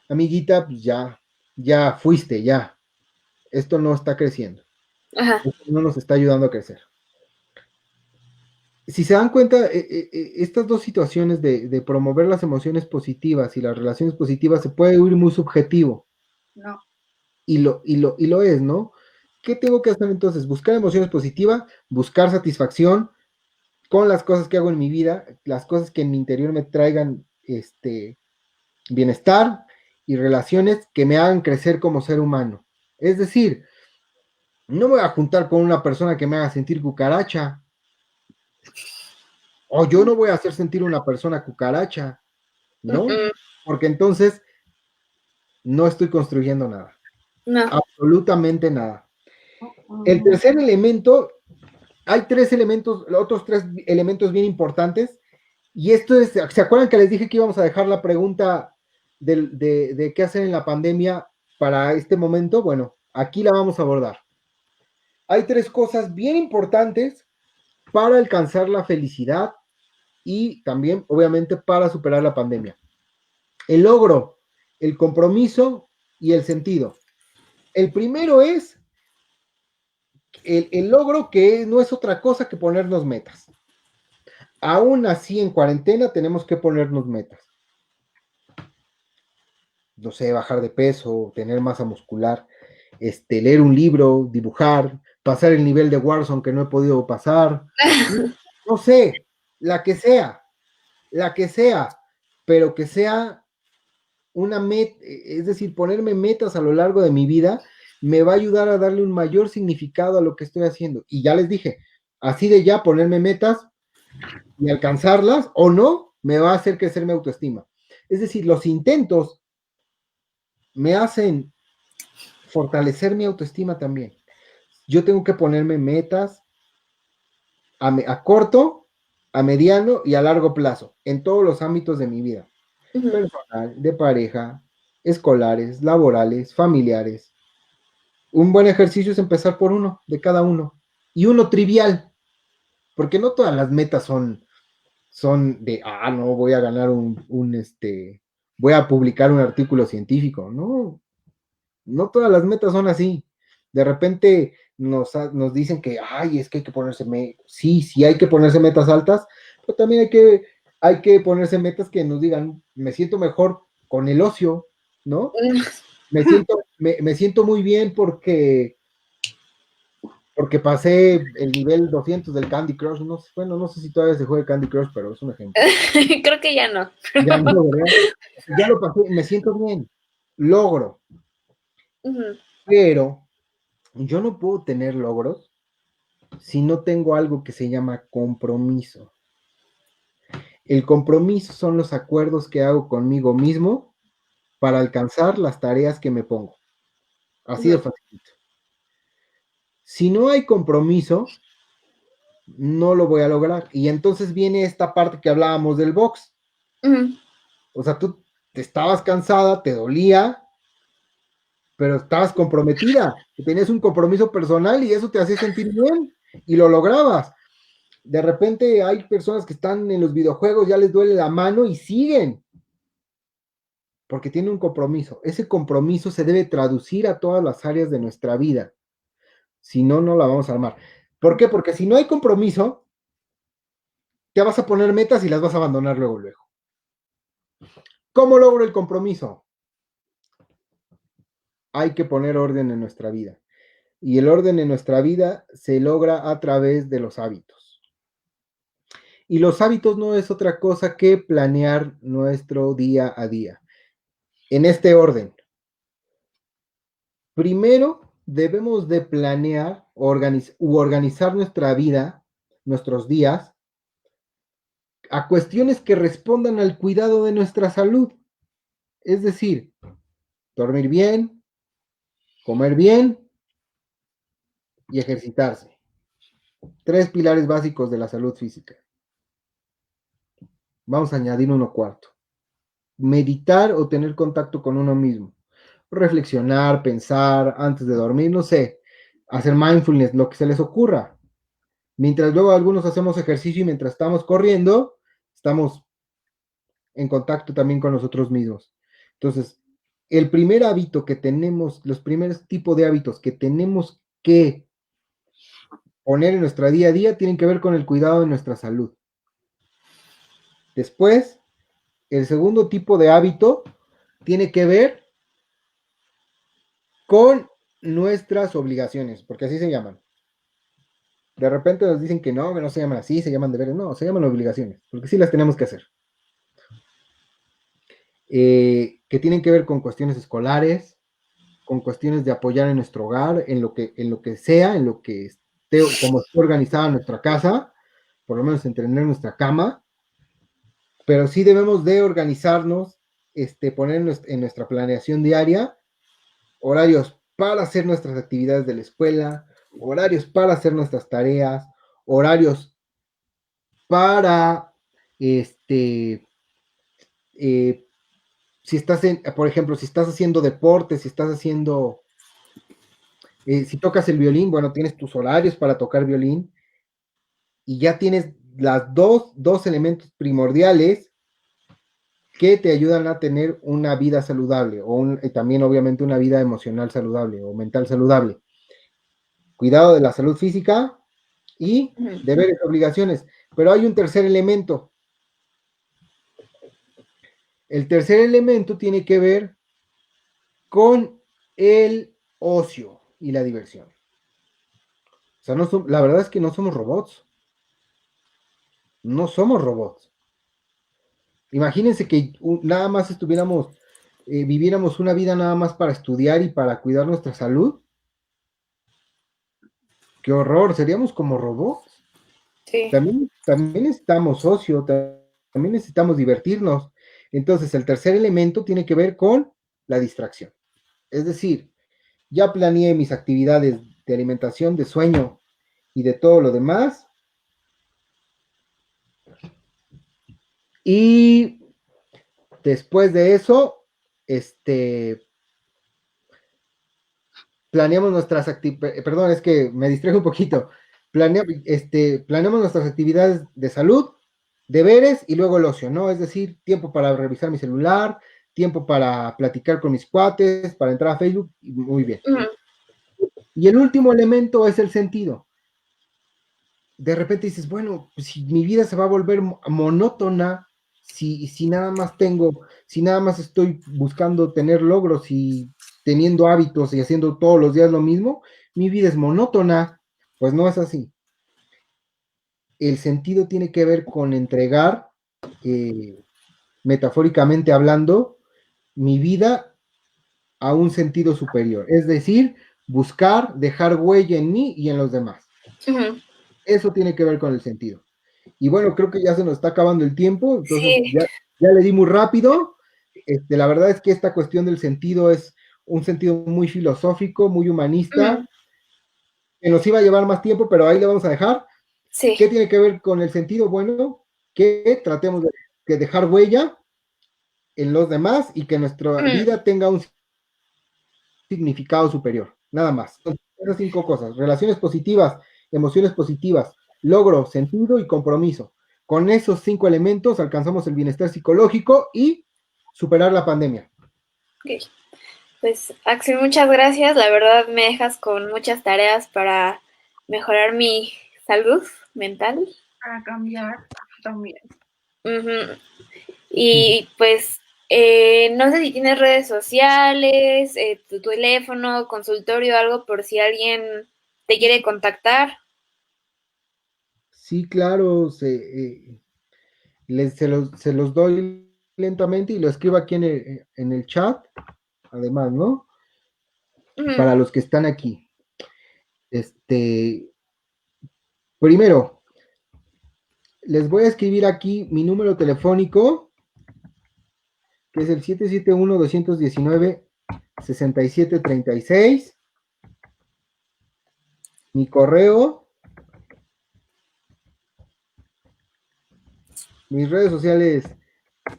Amiguita, pues ya fuiste, ya. Esto no está creciendo. Ajá. Esto no nos está ayudando a crecer. Si se dan cuenta, estas dos situaciones de promover las emociones positivas y las relaciones positivas se puede oír muy subjetivo. No. Y lo es, ¿no? ¿Qué tengo que hacer entonces? Buscar emociones positivas, buscar satisfacción con las cosas que hago en mi vida, las cosas que en mi interior me traigan bienestar, y relaciones que me hagan crecer como ser humano. Es decir, no me voy a juntar con una persona que me haga sentir cucaracha, o yo no voy a hacer sentir una persona cucaracha, ¿no? Ujú. Porque entonces no estoy construyendo nada, No. absolutamente nada. El tercer elemento, hay tres elementos, otros tres elementos bien importantes, y esto es, ¿se acuerdan que les dije que íbamos a dejar la pregunta de qué hacer en la pandemia para este momento? Bueno, aquí la vamos a abordar. Hay tres cosas bien importantes para alcanzar la felicidad y también, obviamente, para superar la pandemia. El logro, el compromiso y el sentido. El primero es el logro, que no es otra cosa que ponernos metas. Aún así, en cuarentena tenemos que ponernos metas. No sé, bajar de peso, tener masa muscular, leer un libro, dibujar, pasar el nivel de Warzone que no he podido pasar, no sé, la que sea, pero que sea una meta, es decir, ponerme metas a lo largo de mi vida, me va a ayudar a darle un mayor significado a lo que estoy haciendo. Y ya les dije, así de ya ponerme metas y alcanzarlas o no, me va a hacer crecer mi autoestima. Es decir, los intentos me hacen fortalecer mi autoestima también. Yo tengo que ponerme metas a corto, a mediano y a largo plazo, en todos los ámbitos de mi vida. Ujú. Personal, de pareja, escolares, laborales, familiares. Un buen ejercicio es empezar por uno, de cada uno. Y uno trivial, porque no todas las metas son de, no, voy a ganar voy a publicar un artículo científico. No, no todas las metas son así. De repente nos dicen que, ay, es que hay que ponerse metas. Sí, sí hay que ponerse metas altas, pero también hay que ponerse metas que nos digan, me siento mejor con el ocio, ¿no? Me siento muy bien porque pasé el nivel 200 del Candy Crush. No, bueno, no sé si todavía se juega Candy Crush, pero es un ejemplo. Creo que ya no. Ya no, ¿verdad? Ya lo pasé, me siento bien, logro, Ujú. pero yo no puedo tener logros si no tengo algo que se llama compromiso. El compromiso son los acuerdos que hago conmigo mismo para alcanzar las tareas que me pongo. Así de Ujú. facilito. Si no hay compromiso, no lo voy a lograr. Y entonces viene esta parte que hablábamos del box. Ujú. O sea, tú te estabas cansada, te dolía, pero estabas comprometida, tenías un compromiso personal y eso te hacía sentir bien y lo lograbas. De repente hay personas que están en los videojuegos, ya les duele la mano y siguen, porque tienen un compromiso. Ese compromiso se debe traducir a todas las áreas de nuestra vida. Si no, no la vamos a armar. ¿Por qué? Porque si no hay compromiso, te vas a poner metas y las vas a abandonar luego, luego. ¿Cómo logro el compromiso? Hay que poner orden en nuestra vida. Y el orden en nuestra vida se logra a través de los hábitos. Y los hábitos no es otra cosa que planear nuestro día a día. En este orden. Primero, debemos de planear u organizar nuestra vida, nuestros días, a cuestiones que respondan al cuidado de nuestra salud. Es decir, dormir bien, comer bien y ejercitarse. Tres pilares básicos de la salud física. Vamos a añadir uno cuarto. Meditar o tener contacto con uno mismo. Reflexionar, pensar antes de dormir, no sé. Hacer mindfulness, lo que se les ocurra. Mientras luego algunos hacemos ejercicio y mientras estamos corriendo, estamos en contacto también con nosotros mismos. Entonces, el primer hábito que tenemos, los primeros tipos de hábitos que tenemos que poner en nuestra día a día tienen que ver con el cuidado de nuestra salud. Después, el segundo tipo de hábito tiene que ver con nuestras obligaciones, porque así se llaman. De repente nos dicen que no se llaman así, se llaman deberes. No, se llaman obligaciones, porque sí las tenemos que hacer. que tienen que ver con cuestiones escolares, con cuestiones de apoyar en nuestro hogar, en lo que sea, en lo que esté, como esté organizada nuestra casa, por lo menos en tener nuestra cama, pero sí debemos de organizarnos, poner en nuestra planeación diaria horarios para hacer nuestras actividades de la escuela, horarios para hacer nuestras tareas, horarios para, si estás por ejemplo, si estás haciendo deporte, si estás haciendo, si tocas el violín, bueno, tienes tus horarios para tocar violín y ya tienes las dos elementos primordiales que te ayudan a tener una vida saludable y también obviamente una vida emocional saludable o mental saludable. Cuidado de la salud física y deberes, obligaciones. Pero hay un tercer elemento. El tercer elemento tiene que ver con el ocio y la diversión. O sea, la verdad es que no somos robots. No somos robots. Imagínense que nada más viviéramos una vida nada más para estudiar y para cuidar nuestra salud. Qué horror, seríamos como robots. Sí. También necesitamos ocio, también necesitamos divertirnos. Entonces, el tercer elemento tiene que ver con la distracción. Es decir, ya planeé mis actividades de alimentación, de sueño y de todo lo demás. Y después de eso, planeamos nuestras actividades, perdón, es que me distraje un poquito. Planeamos nuestras actividades de salud, deberes y luego el ocio, ¿no? Es decir, tiempo para revisar mi celular, tiempo para platicar con mis cuates, para entrar a Facebook, y muy bien. Y el último elemento es el sentido. De repente dices, bueno, pues si mi vida se va a volver monótona, si nada más estoy buscando tener logros y teniendo hábitos y haciendo todos los días lo mismo, mi vida es monótona. Pues no es así. El sentido tiene que ver con entregar, metafóricamente hablando, mi vida a un sentido superior. Es decir, buscar dejar huella en mí y en los demás. Eso tiene que ver con el sentido. Y bueno, creo que ya se nos está acabando el tiempo, entonces Sí. ya le di muy rápido. La verdad es que esta cuestión del sentido es un sentido muy filosófico, muy humanista, que nos iba a llevar más tiempo, pero ahí le vamos a dejar. Sí. ¿Qué tiene que ver con el sentido? Bueno, que tratemos de dejar huella en los demás y que nuestra vida tenga un significado superior, nada más. Entonces, esas 5 cosas: relaciones positivas, emociones positivas, logro, sentido y compromiso. Con esos 5 elementos alcanzamos el bienestar psicológico y superar la pandemia. Okay. Pues, Axel, muchas gracias. La verdad me dejas con muchas tareas para mejorar mi salud mental. Para cambiar también. Y pues, no sé si tienes redes sociales, tu teléfono, consultorio, algo por si alguien te quiere contactar. Sí, claro, se los doy lentamente y lo escribo aquí en el chat, además, ¿no? Para los que están aquí. Primero, les voy a escribir aquí mi número telefónico, que es el 771-219-6736. Mi correo. Mis redes sociales,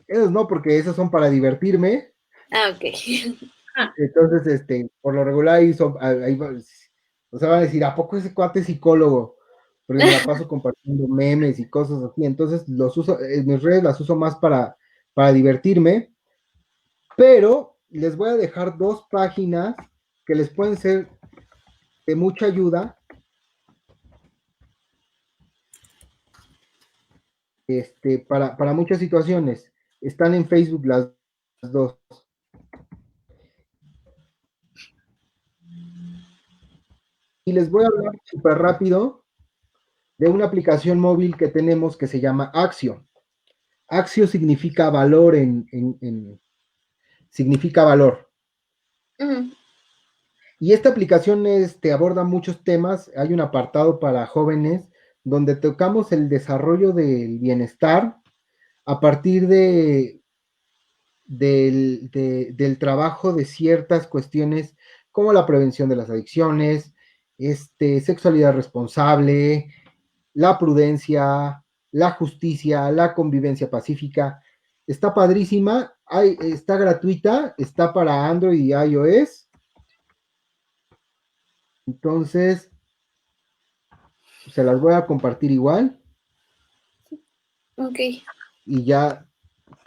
esas no, porque esas son para divertirme. Ok. Entonces, por lo regular ahí o sea, van a decir, ¿a poco ese cuate es psicólogo? Porque me la paso compartiendo memes y cosas así. Entonces, mis redes las uso más para divertirme. Pero les voy a dejar 2 páginas que les pueden ser de mucha ayuda. Para muchas situaciones. Están en Facebook las 2. Y les voy a hablar súper rápido de una aplicación móvil que tenemos que se llama Axio. Axio significa valor significa valor. Ujú. Y esta aplicación aborda muchos temas. Hay un apartado para jóvenes donde tocamos el desarrollo del bienestar a partir del trabajo de ciertas cuestiones como la prevención de las adicciones, sexualidad responsable, la prudencia, la justicia, la convivencia pacífica. Está padrísima, está gratuita, está para Android y iOS. Entonces, se las voy a compartir igual. Ok. Y ya,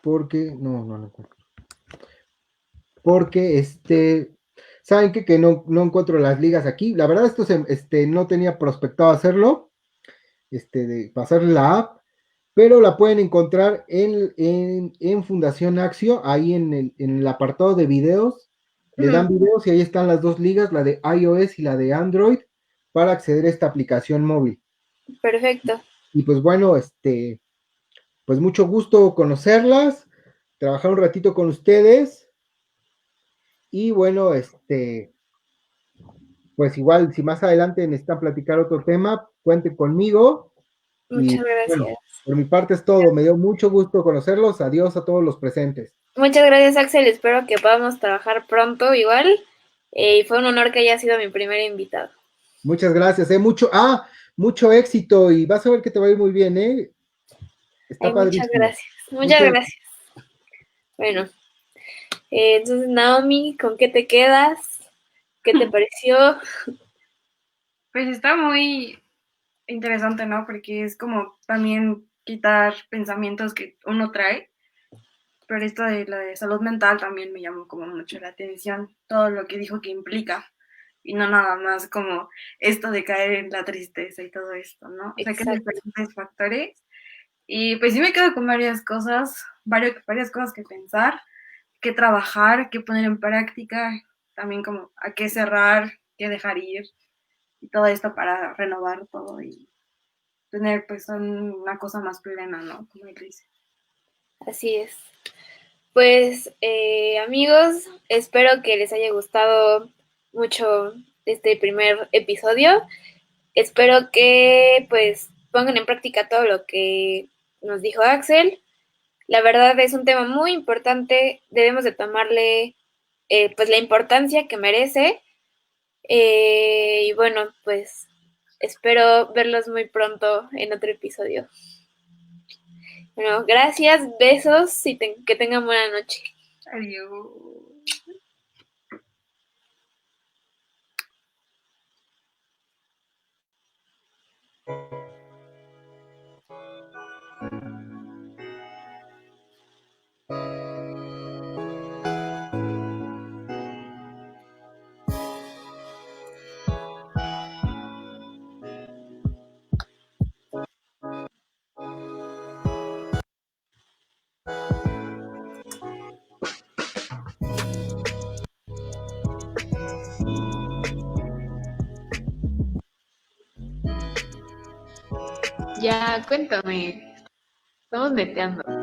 porque, no encuentro. Porque, ¿saben qué? Que no encuentro las ligas aquí. La verdad, no tenía prospectado hacerlo, de pasarle la app, pero la pueden encontrar en Fundación Axio, ahí en el apartado de videos, le dan Ujú. videos y ahí están las dos ligas, la de iOS y la de Android, para acceder a esta aplicación móvil. Perfecto. Y pues bueno, pues mucho gusto conocerlas, trabajar un ratito con ustedes, y bueno, pues igual, si más adelante necesitan platicar otro tema, cuenten conmigo. Y Muchas bueno, gracias. por mi parte es todo. Me dio mucho gusto conocerlos. Adiós a todos los presentes. Muchas gracias, Axel. Espero que podamos trabajar pronto igual. Y fue un honor que haya sido mi primer invitado. Muchas gracias, mucho éxito y vas a ver que te va a ir muy bien, ¿eh? Está Ay, muchas padrísimo. gracias. Muchas Mucho gracias. Bueno, entonces, Naomi, ¿con qué te quedas? ¿Qué te pareció? Pues está muy interesante, ¿no? Porque es como también quitar pensamientos que uno trae, pero esto de la de salud mental también me llamó como mucho la atención, todo lo que dijo que implica, y no nada más como esto de caer en la tristeza y todo esto, ¿no? O sea, que hay Exacto. diferentes factores, y pues sí me quedo con varias cosas, varias cosas que pensar, que trabajar, que poner en práctica, también como a qué cerrar, qué dejar ir, y todo esto para renovar todo y tener pues una cosa más plena, ¿no? Como él dice. Así es. Pues amigos, espero que les haya gustado mucho este primer episodio. Espero que pues pongan en práctica todo lo que nos dijo Axel. La verdad es un tema muy importante, debemos de tomarle pues la importancia que merece. Y bueno, pues espero verlos muy pronto en otro episodio. Bueno, gracias, besos y que tengan buena noche. Adiós. Ya, cuéntame. Estamos neteando.